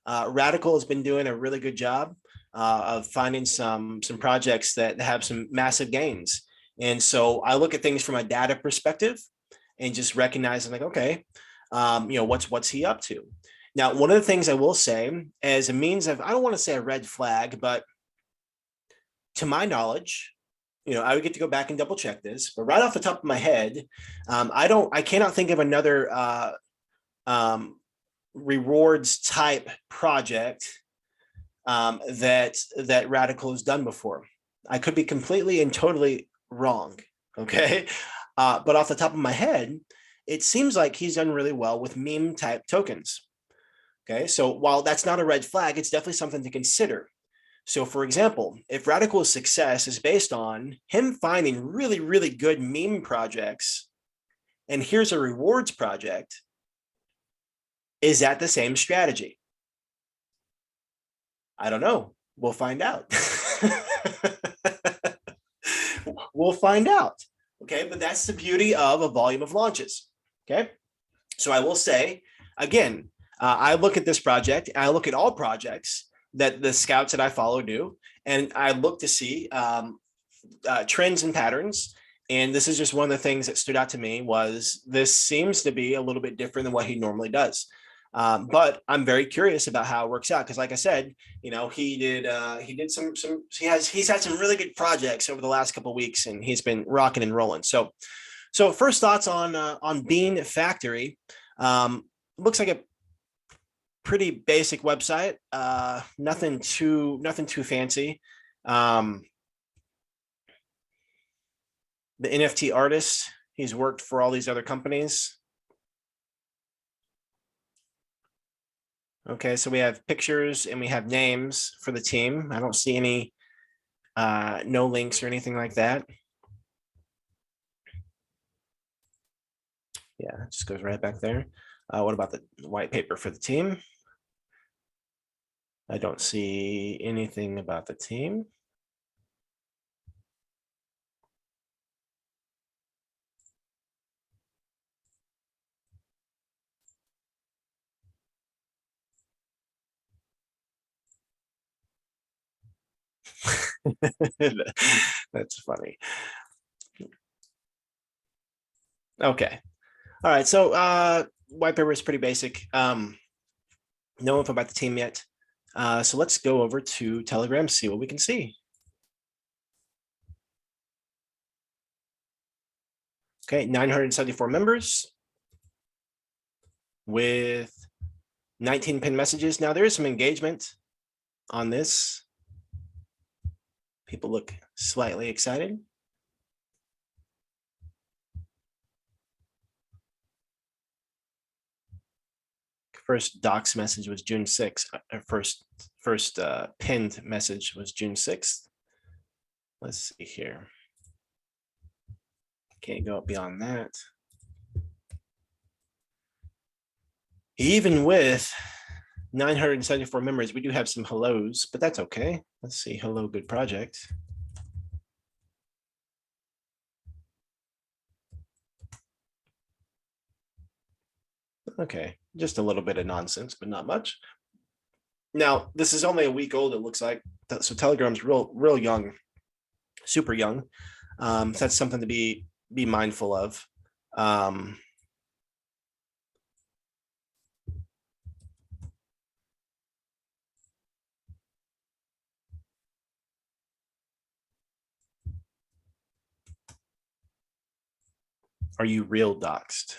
Radical has been doing a really good job of finding some projects that have some massive gains. And so I look at things from a data perspective and just recognizing like, okay, what's he up to? Now, one of the things I will say as a means of, I don't want to say a red flag, but to my knowledge, I would get to go back and double check this, but right off the top of my head, I cannot think of another rewards type project that Radical has done before. I could be completely and totally wrong. Okay. But off the top of my head, it seems like he's done really well with meme type tokens. Okay. So while that's not a red flag, it's definitely something to consider. So for example, if Radical's success is based on him finding really, really good meme projects, and here's a rewards project, is that the same strategy? I don't know. We'll find out. We'll find out. Okay, but that's the beauty of a volume of launches. Okay, so I will say, again, I look at this project, I look at all projects that the scouts that I follow do, and I look to see trends and patterns. And this is just one of the things that stood out to me was this seems to be a little bit different than what he normally does. But I'm very curious about how it works out because, like I said, he's had some really good projects over the last couple of weeks, and he's been rocking and rolling. So first thoughts on Bean Factory. Looks like a pretty basic website. Nothing too fancy. The NFT artist, he's worked for all these other companies. Okay, so we have pictures and we have names for the team. I don't see any no links or anything like that. Yeah, it just goes right back there. What about the white paper for the team? I don't see anything about the team. That's funny. Okay. All right. So white paper is pretty basic. No info about the team yet. So let's go over to Telegram, see what we can see. Okay, 974 members with 19 pinned messages. Now there is some engagement on this. People look slightly excited. First docs message was June 6th. First pinned message was June 6th. Let's see here. Can't go up beyond that. Even with 974 members, we do have some hellos, but that's okay. Let's see. Hello, good project. Okay, just a little bit of nonsense, but not much. Now, this is only a week old, it looks like. So Telegram's real young, super young. So that's something to be mindful of. Are you real doxed?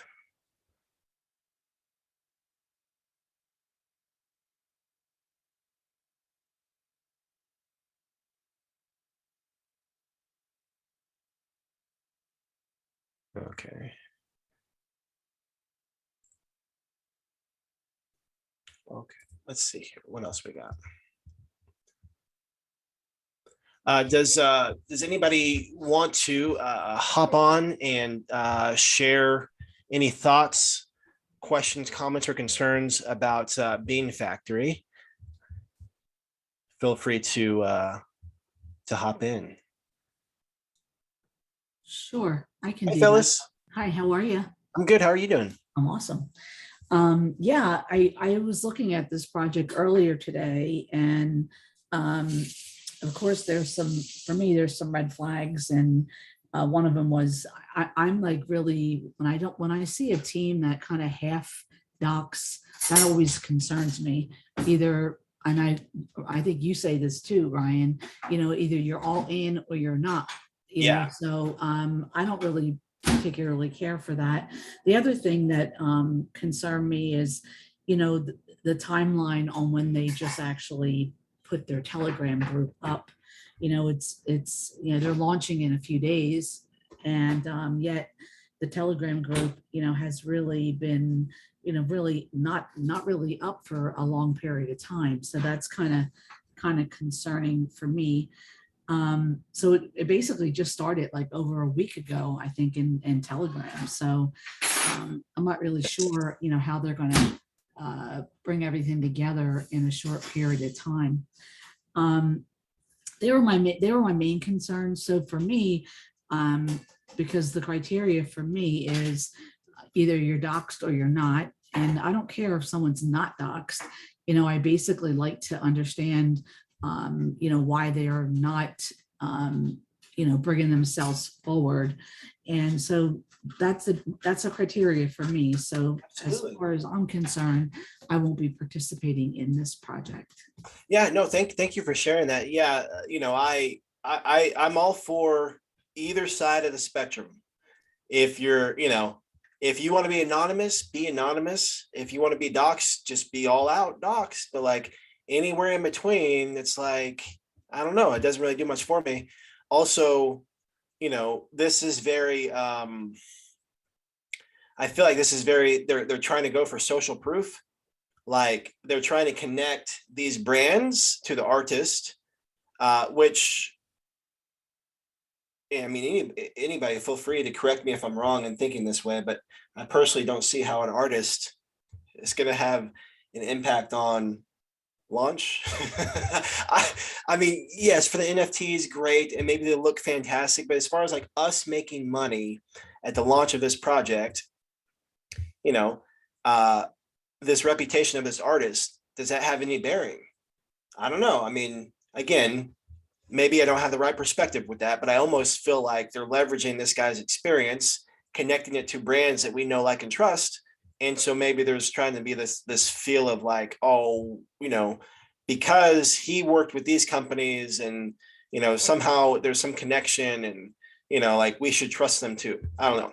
Okay. Okay, let's see here. What else we got? Does anybody want to hop on and share any thoughts, questions, comments, or concerns about Bean Factory? Feel free to hop in. Sure, I can Hi, do Phyllis. that. Hi, how are you? I'm good. How are you doing? I'm awesome. Yeah, I was looking at this project earlier today, and of course, for me, there's some red flags, and one of them was I'm like really when I see a team that kind of half docs, that always concerns me. Either, and I think you say this too, Ryan. Either you're all in or you're not. you know, Yeah. so I don't really particularly care for that. The other thing that concerned me is, you know, the timeline on when they just actually put their Telegram group up. You know, it's you know, they're launching in a few days, and yet the Telegram group, you know, has really been, you know, really not really up for a long period of time. So that's kind of concerning for me. So it basically just started like over a week ago, I think, in Telegram. So I'm not really sure, you know, how they're going to bring everything together in a short period of time. They were my main concerns. So for me, because the criteria for me is either you're doxxed or you're not, and I don't care if someone's not doxxed. You know, I basically like to understand, you know, why they are not, you know, bringing themselves forward, and so that's a criteria for me. So Absolutely. as far as I'm concerned, I won't be participating in this project. Yeah, no, thank you for sharing that. Yeah, you know, I'm all for either side of the spectrum. If you're, you know, if you want to be anonymous, be anonymous. If you want to be doxxed, just be all out doxxed. But like anywhere in between, it's like, I don't know, it doesn't really do much for me. Also, you know, this is very I feel like this is very, they're trying to go for social proof. Like they're trying to connect these brands to the artist, which, I mean, anybody feel free to correct me if I'm wrong in thinking this way, but I personally don't see how an artist is going to have an impact on launch. I mean, yes, for the NFTs, great, and maybe they look fantastic, but as far as like us making money at the launch of this project, you know, this reputation of this artist, does that have any bearing? I don't know. I mean, again, maybe I don't have the right perspective with that, but I almost feel like they're leveraging this guy's experience, connecting it to brands that we know, like, and trust. And so maybe there's trying to be this feel of like, oh, you know, because he worked with these companies and, you know, somehow there's some connection and, you know, like we should trust them too. I don't know.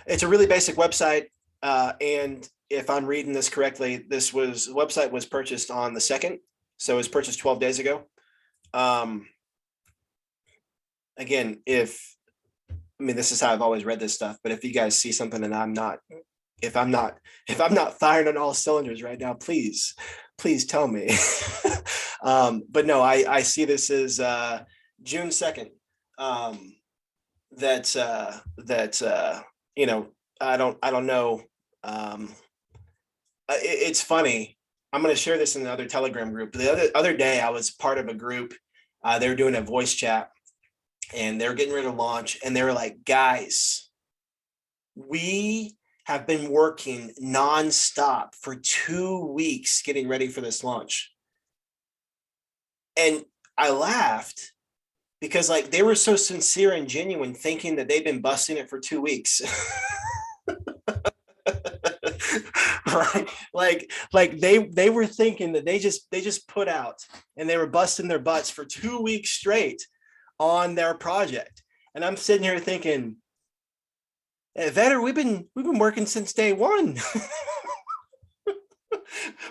It's a really basic website. And if I'm reading this correctly, the website was purchased on the 2nd. So it was purchased 12 days ago. Again, I mean, this is how I've always read this stuff, but if you guys see something and if I'm not firing on all cylinders right now, please tell me. But no, I see this as June 2nd. You know, I don't know. It's funny. I'm going to share this in the other Telegram group. The other day, I was part of a group. They were doing a voice chat, and they were getting ready to launch. And they were like, "Guys, we have been working nonstop for 2 weeks getting ready for this launch." And I laughed because like they were so sincere and genuine, thinking that they've been busting it for 2 weeks. like they were thinking that they just put out and they were busting their butts for 2 weeks straight on their project. And I'm sitting here thinking, hey, Vetter, we've been working since day one.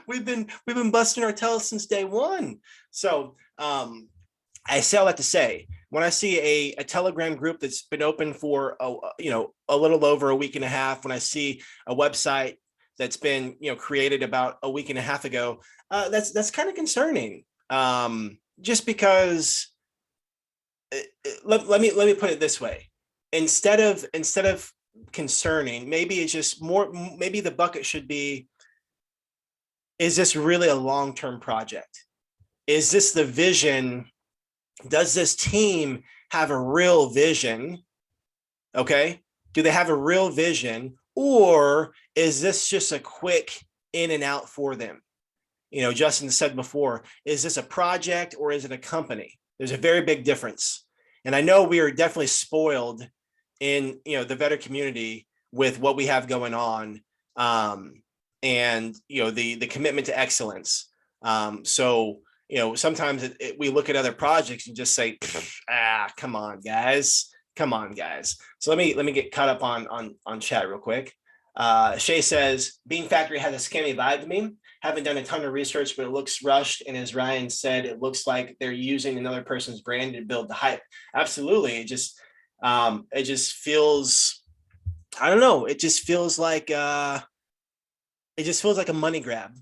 we've been busting our tails since day one. So I say all that to say, when I see a Telegram group that's been open for a little over a week and a half, when I see a website that's been created about a week and a half ago, that's kind of concerning. Just because, let me put it this way: instead of concerning, maybe it's just more. Maybe the bucket should be: is this really a long-term project? Is this the vision? Does this team have a real vision? Okay. Do they have a real vision, or is this just a quick in and out for them? Justin said before, is this a project or is it a company? There's a very big difference. And I know we are definitely spoiled in, the Vetter community with what we have going on. And, the commitment to excellence. So, sometimes we look at other projects and just say, come on, guys. Come on, guys. So let me get caught up on chat real quick. Shay says, Bean Factory has a scammy vibe to me. Haven't done a ton of research, but it looks rushed. And as Ryan said, it looks like they're using another person's brand to build the hype. Absolutely. It just feels, I don't know. It just feels like a money grab.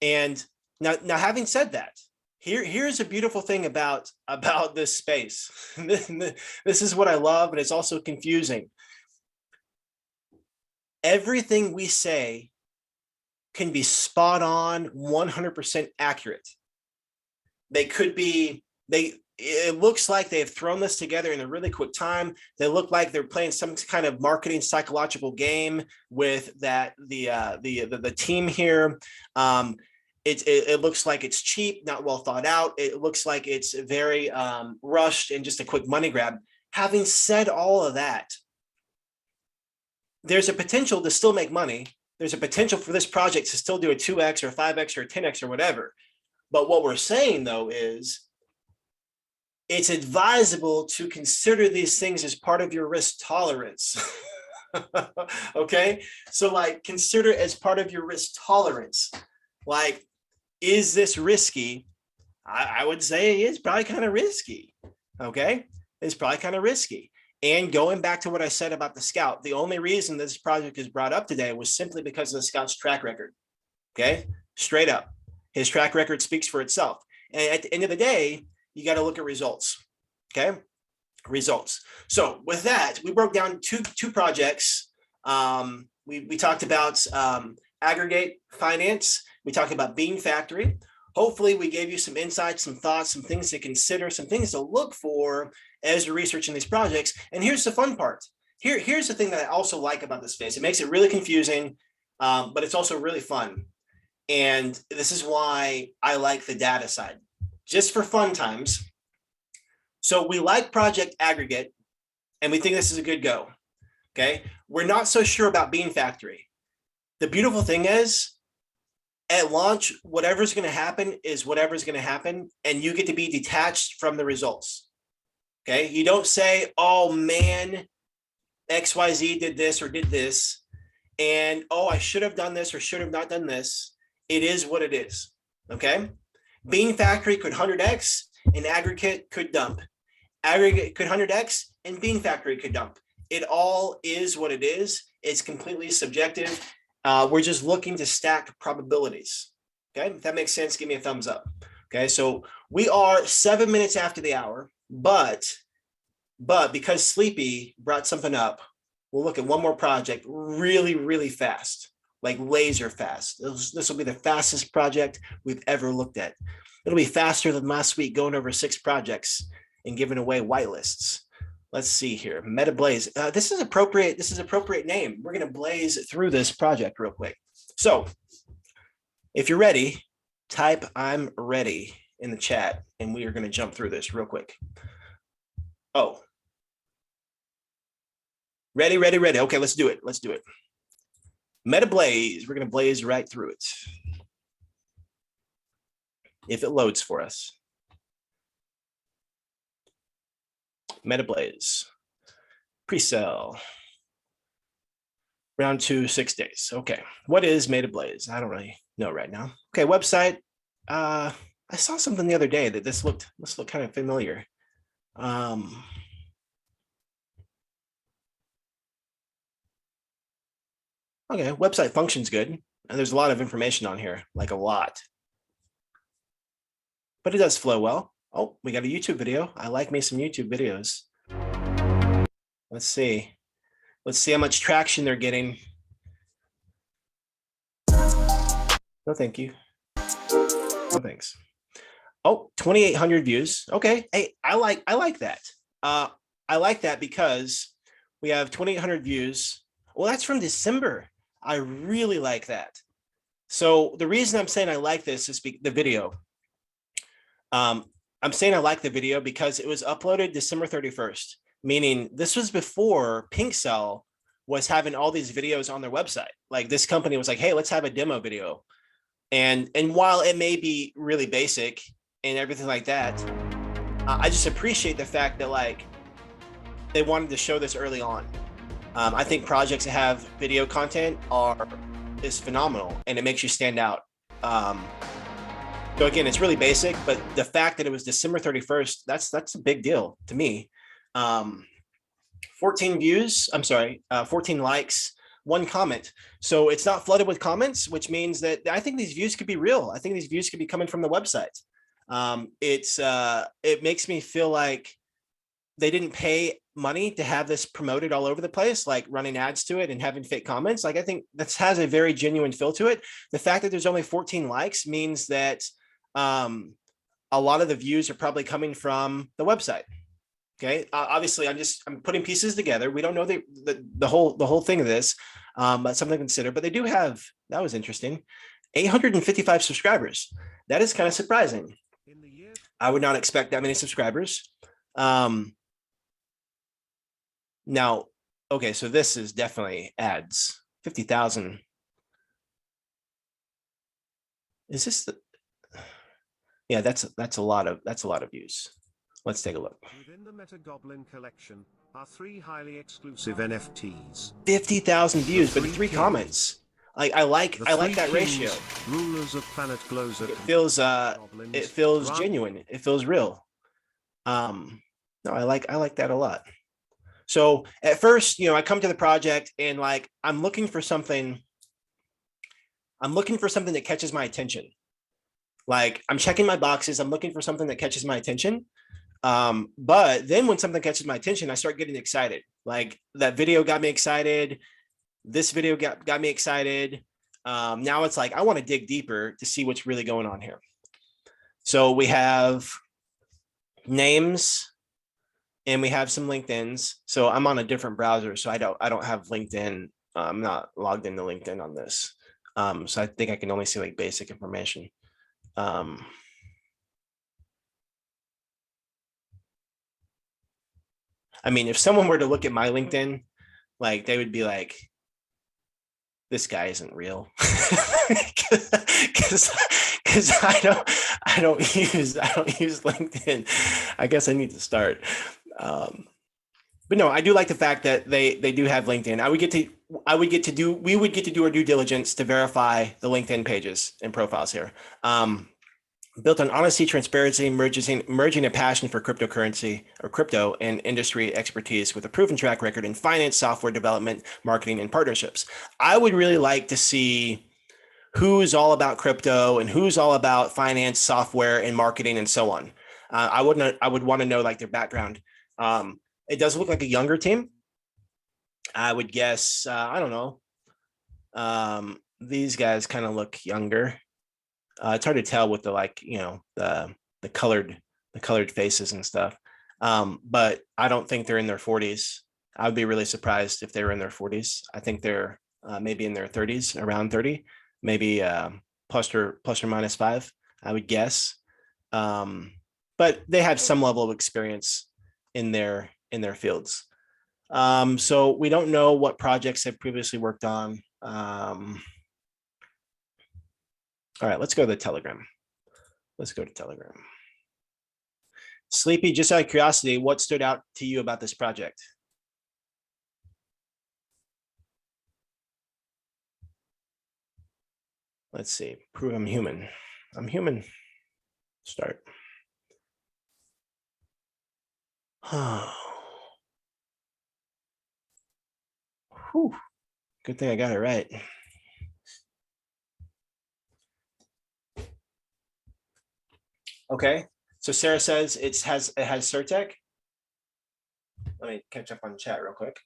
And now having said that, here's a beautiful thing about this space. This is what I love, but it's also confusing. Everything we say can be spot on, 100% accurate. It looks like they've thrown this together in a really quick time. They look like they're playing some kind of marketing psychological game with the team here. It looks like it's cheap, not well thought out. It looks like it's very rushed and just a quick money grab. Having said all of that, there's a potential to still make money. There's a potential for this project to still do a 2x or 5x or 10x or whatever. But what we're saying, though, is it's advisable to consider these things as part of your risk tolerance. Okay? So, consider it as part of your risk tolerance. Is this risky? I would say it's probably kind of risky. Okay? It's probably kind of risky. And going back to what I said about the scout, the only reason this project is brought up today was simply because of the scout's track record. Okay? Straight up. His track record speaks for itself. And at the end of the day, you got to look at results. Okay? Results. So with that, we broke down two projects. We talked about aggregate finance. We talked about Bean Factory. Hopefully we gave you some insights, some thoughts, some things to consider, some things to look for as you're researching these projects. And here's the fun part. Here's the thing that I also like about this space. It makes it really confusing, but it's also really fun. And this is why I like the data side, just for fun times. So we like Project Aggregate, and we think this is a good go. Okay. We're not so sure about Bean Factory. The beautiful thing is, at launch, whatever's going to happen is whatever's going to happen, and you get to be detached from the results. Okay. You don't say, oh man, XYZ did this or did this, and oh, I should have done this or should have not done this. It is what it is. Okay. Bean Factory could 100x and aggregate could dump. Aggregate could 100x and Bean Factory could dump. It all is what it is. It's completely subjective. We're just looking to stack probabilities. Okay. If that makes sense, give me a thumbs up. Okay. So we are 7 minutes after the hour, but because Sleepy brought something up, we'll look at one more project really, really fast, like laser fast. This will be the fastest project we've ever looked at. It'll be faster than last week going over 6 projects and giving away whitelists. Let's see here. Meta Blaze. This is appropriate. This is appropriate name. We're going to blaze through this project real quick. So if you're ready, type I'm ready in the chat, and we are going to jump through this real quick. Oh. Ready, ready, ready. Okay, let's do it. Let's do it. Meta Blaze. We're going to blaze right through it. If it loads for us. Meta Blaze. Pre-sale. Round 2, 6 days. Okay. What is Meta Blaze? I don't really know right now. Okay, website. I saw something the other day that this looked kind of familiar. Okay, website functions good. And there's a lot of information on here, like a lot. But it does flow well. Oh, we got a YouTube video. I like me some YouTube videos. Let's see. Let's see how much traction they're getting. No, thank you. No, thanks. Oh, 2,800 views. Okay. Hey, I like that. I like that because we have 2,800 views. Well, that's from December. I really like that. So the reason I'm saying I like this is the video. I'm saying I like the video because it was uploaded December 31st, meaning this was before Pinkcell was having all these videos on their website. Like this company was like, hey, let's have a demo video. And while it may be really basic, and everything like that. I just appreciate the fact that like they wanted to show this early on. I think projects that have video content is phenomenal, and it makes you stand out. So again, it's really basic, but the fact that it was December 31st, that's a big deal to me. 14 views, 14 likes, 1 comment. So it's not flooded with comments, which means that I think these views could be real. I think these views could be coming from the website. It makes me feel like they didn't pay money to have this promoted all over the place, like running ads to it and having fake comments. Like, I think this has a very genuine feel to it. The fact that there's only 14 likes means that a lot of the views are probably coming from the website. Okay. Obviously I'm putting pieces together. We don't know the whole thing of this, but something to consider, but they do have, that was interesting, 855 subscribers. That is kind of surprising. I would not expect that many subscribers. Now, okay, so this is definitely ads, 50,000. Is this the, yeah, that's a lot of views. Let's take a look. Within the Meta Goblin collection are 3 highly exclusive NFTs. 50,000 views, but 3 comments. Like I like that ratio. Rulers of Planet Glozer. It feels genuine. It feels real. No, I like that a lot. So at first, I come to the project and like I'm looking for something that catches my attention. Like I'm checking my boxes, I'm looking for something that catches my attention. But then when something catches my attention, I start getting excited. Like that video got me excited. This video got me excited. Now it's like, I want to dig deeper to see what's really going on here. So we have names and we have some LinkedIn's. So I'm on a different browser. So I don't have LinkedIn. I'm not logged into LinkedIn on this. So I think I can only see like basic information. I mean, if someone were to look at my LinkedIn, like they would be like, this guy isn't real. Because I don't use LinkedIn. I guess I need to start. But no, I do like the fact that they do have LinkedIn. We would get to do our due diligence to verify the LinkedIn pages and profiles here. Built on honesty, transparency, merging a passion for cryptocurrency or crypto and industry expertise with a proven track record in finance, software development, marketing, and partnerships. I would really like to see who's all about crypto and who's all about finance, software, and marketing, and so on. I would want to know like their background. It does look like a younger team. I would guess, I don't know. These guys kind of look younger. It's hard to tell with the the colored faces and stuff. But I don't think they're in their 40s. I would be really surprised if they were in their 40s. I think they're maybe in their 30s, around 30, maybe plus or minus 5, I would guess. But they have some level of experience in their fields. So we don't know what projects they've previously worked on. All right, let's go to the Telegram. Sleepy, just out of curiosity, what stood out to you about this project? Let's see, prove I'm human. I'm human. Start. Whew. Good thing I got it right. Okay, so Sarah says it has Certec. Let me catch up on chat real quick.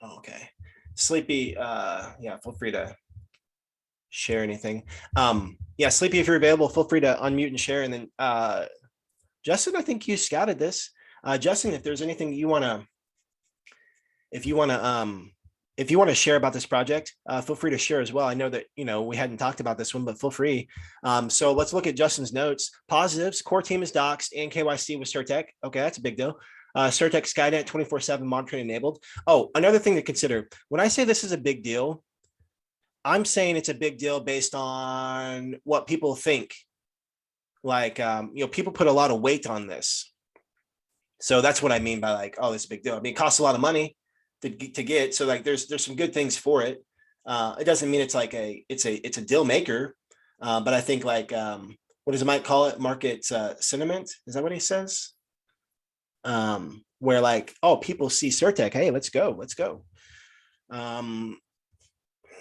Okay, Sleepy, yeah, feel free to share anything. Yeah, Sleepy, if you're available, feel free to unmute and share. And then Justin, I think you scouted this. Justin, if there's anything you want to, if you want to share about this project, feel free to share as well. I know that, we hadn't talked about this one, but feel free. So let's look at Justin's notes. Positives, core team is doxed and KYC with Certec. Okay, that's a big deal. Certec Skynet 24/7 monitoring enabled. Oh, another thing to consider. When I say this is a big deal, I'm saying it's a big deal based on what people think. Like, people put a lot of weight on this. So that's what I mean by like, oh, it's a big deal. I mean, it costs a lot of money to get. So like, there's some good things for it. It doesn't mean it's like it's a deal maker. But I think like, what does Mike call it? Market sentiment. Is that what he says? Where like, oh, people see Certec. Hey, let's go.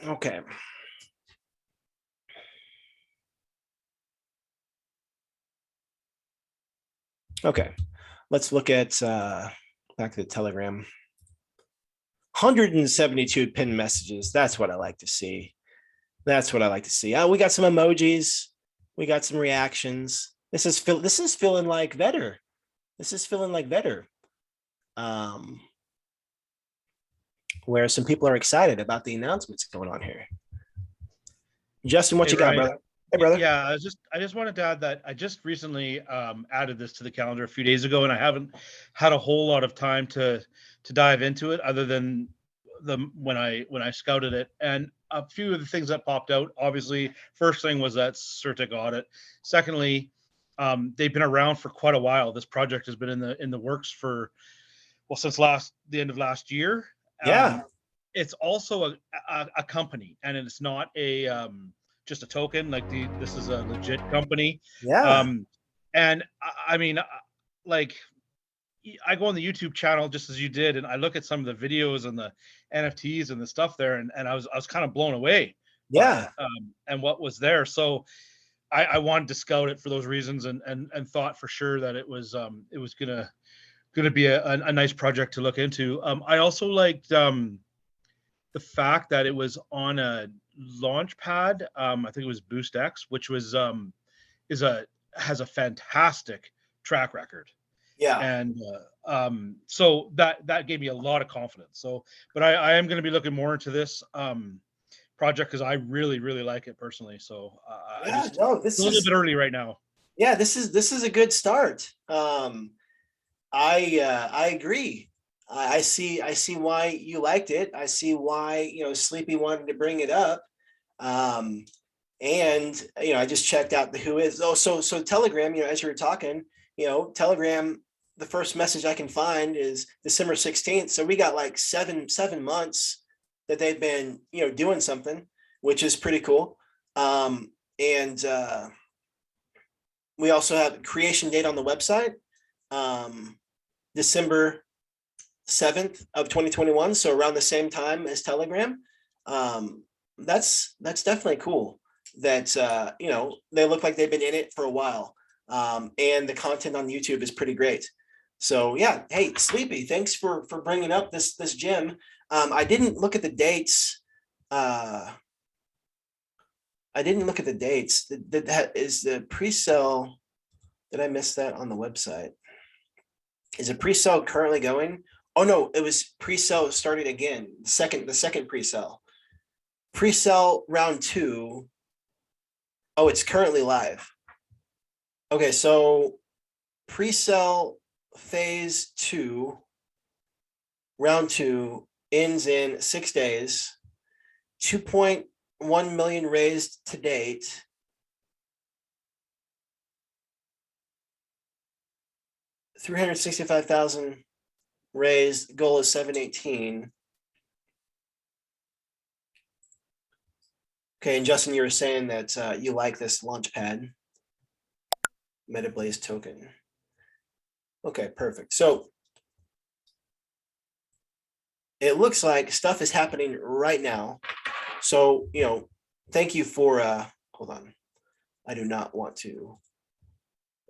Okay. Okay, let's look at back to the Telegram. 172 pinned messages. That's what I like to see. We got some emojis. We got some reactions. This is feeling like Vetter. Where some people are excited about the announcements going on here. Justin, what you got, brother? Hey, brother. Yeah, I just wanted to add that I just recently added this to the calendar a few days ago, and I haven't had a whole lot of time to dive into it other than when I scouted it. And a few of the things that popped out, obviously, first thing was that Certec audit. Secondly, they've been around for quite a while. This project has been in the works for, well, since the end of last year. Yeah. It's also a company, and it's not a just a token. Like this is a legit company. Yeah. And I mean, like, I go on the YouTube channel just as you did, and I look at some of the videos and the NFTs and the stuff there, and I was kind of blown away. Yeah. And what was there. So I wanted to scout it for those reasons, and thought for sure that it was gonna be a nice project to look into. I also liked the fact that it was on a launch pad. I think it was BoostX, which was has a fantastic track record. Yeah. And so that gave me a lot of confidence. So, but I am going to be looking more into this project because I really like it personally. So this it's a little bit early right now. Yeah, this is a good start. I agree. I see why you liked it. I see why, Sleepy wanted to bring it up. And I just checked out the who is. Oh, so Telegram, as you were talking, Telegram, the first message I can find is December 16th. So we got like seven months that they've been, doing something, which is pretty cool. And we also have creation date on the website, December 7th of 2021. So around the same time as Telegram. That's definitely cool that, they look like they've been in it for a while. And the content on YouTube is pretty great. So yeah, hey, Sleepy, thanks for bringing up this gem. I didn't look at the dates. That is the pre-sale. Did I miss that on the website? Is a pre-sale currently going? Oh no, it was pre-sale started again. The second pre-sale. Pre-sale round 2. Oh, it's currently live. Okay, so pre-sale phase 2, round 2 ends in 6 days. 2.1 million raised to date. $365,000 raised. Goal is 718. Okay, and Justin, you were saying that you like this launchpad MetaBlaze token. Okay, perfect. So it looks like stuff is happening right now. So, thank you for, hold on. I do not want to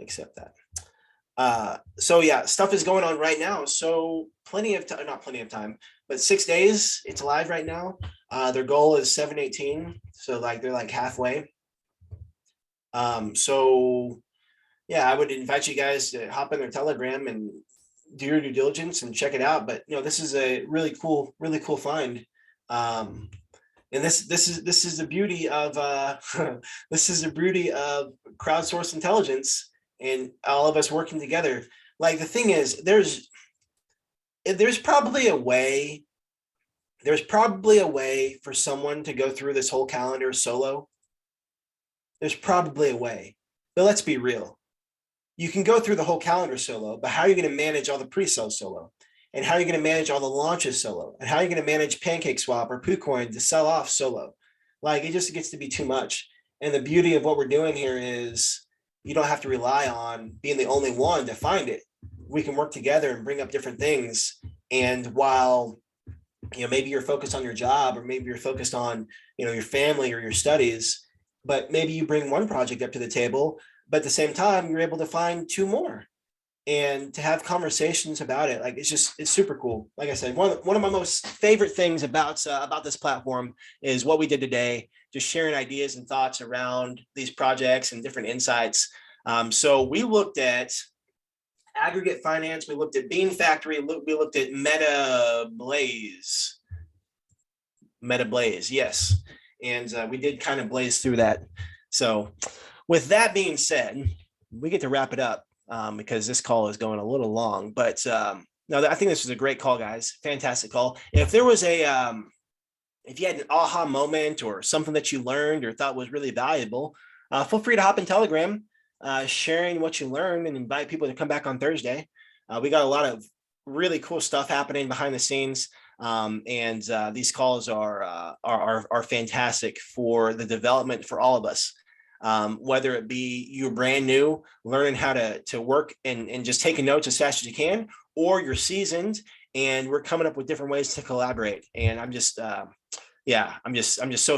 accept that. So yeah, stuff is going on right now. So not plenty of time, but 6 days, it's live right now. Their goal is 718. So like, they're like halfway. So yeah, I would invite you guys to hop in their Telegram and do your due diligence and check it out. But this is a really cool find. And this is the beauty of crowdsourced intelligence and all of us working together. Like the thing is, there's there's probably a way. There's probably a way for someone to go through this whole calendar solo. There's probably a way, but let's be real. You can go through the whole calendar solo, but how are you going to manage all the pre-sales solo? And how are you going to manage all the launches solo? And how are you going to manage PancakeSwap or PooCoin to sell off solo? Like, it just gets to be too much. And the beauty of what we're doing here is you don't have to rely on being the only one to find it. We can work together and bring up different things. And while, you know, maybe you're focused on your job, or maybe you're focused on, you know, your family or your studies, but maybe you bring one project up to the table, but at the same time, you're able to find two more and to have conversations about it. Like, it's super cool. Like I said, one of my most favorite things about this platform is what we did today, just sharing ideas and thoughts around these projects and different insights. So we looked at aggregate finance, we looked at Bean Factory, we looked at MetaBlaze, yes. And we did kind of blaze through that. So with that being said, we get to wrap it up because this call is going a little long, but no, I think this was a great call, guys. Fantastic call. If there was if you had an aha moment or something that you learned or thought was really valuable, feel free to hop in Telegram, sharing what you learned, and invite people to come back on Thursday. We got a lot of really cool stuff happening behind the scenes. And these calls are fantastic for the development for all of us. Whether it be you're brand new, learning how to work and just taking notes as fast as you can, or you're seasoned and we're coming up with different ways to collaborate. And I'm just so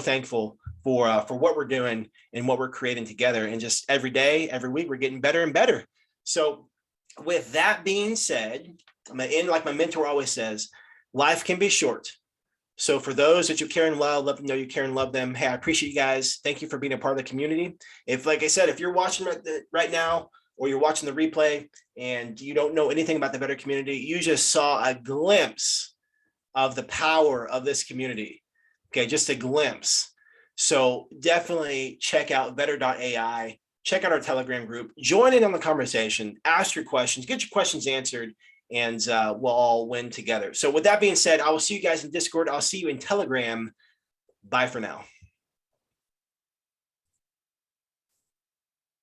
thankful for what we're doing and what we're creating together. And just every day, every week, we're getting better and better. So with that being said, I'm gonna end like my mentor always says, life can be short. So for those that you care and love, let them know you care and love them. Hey, I appreciate you guys. Thank you for being a part of the community. If, like I said, if you're watching right now, or you're watching the replay and you don't know anything about the Better community, you just saw a glimpse of the power of this community. Okay, just a glimpse. So definitely check out better.ai, check out our Telegram group, join in on the conversation, ask your questions, get your questions answered, and we'll all win together. So with that being said, I will see you guys in Discord. I'll see you in Telegram. Bye for now.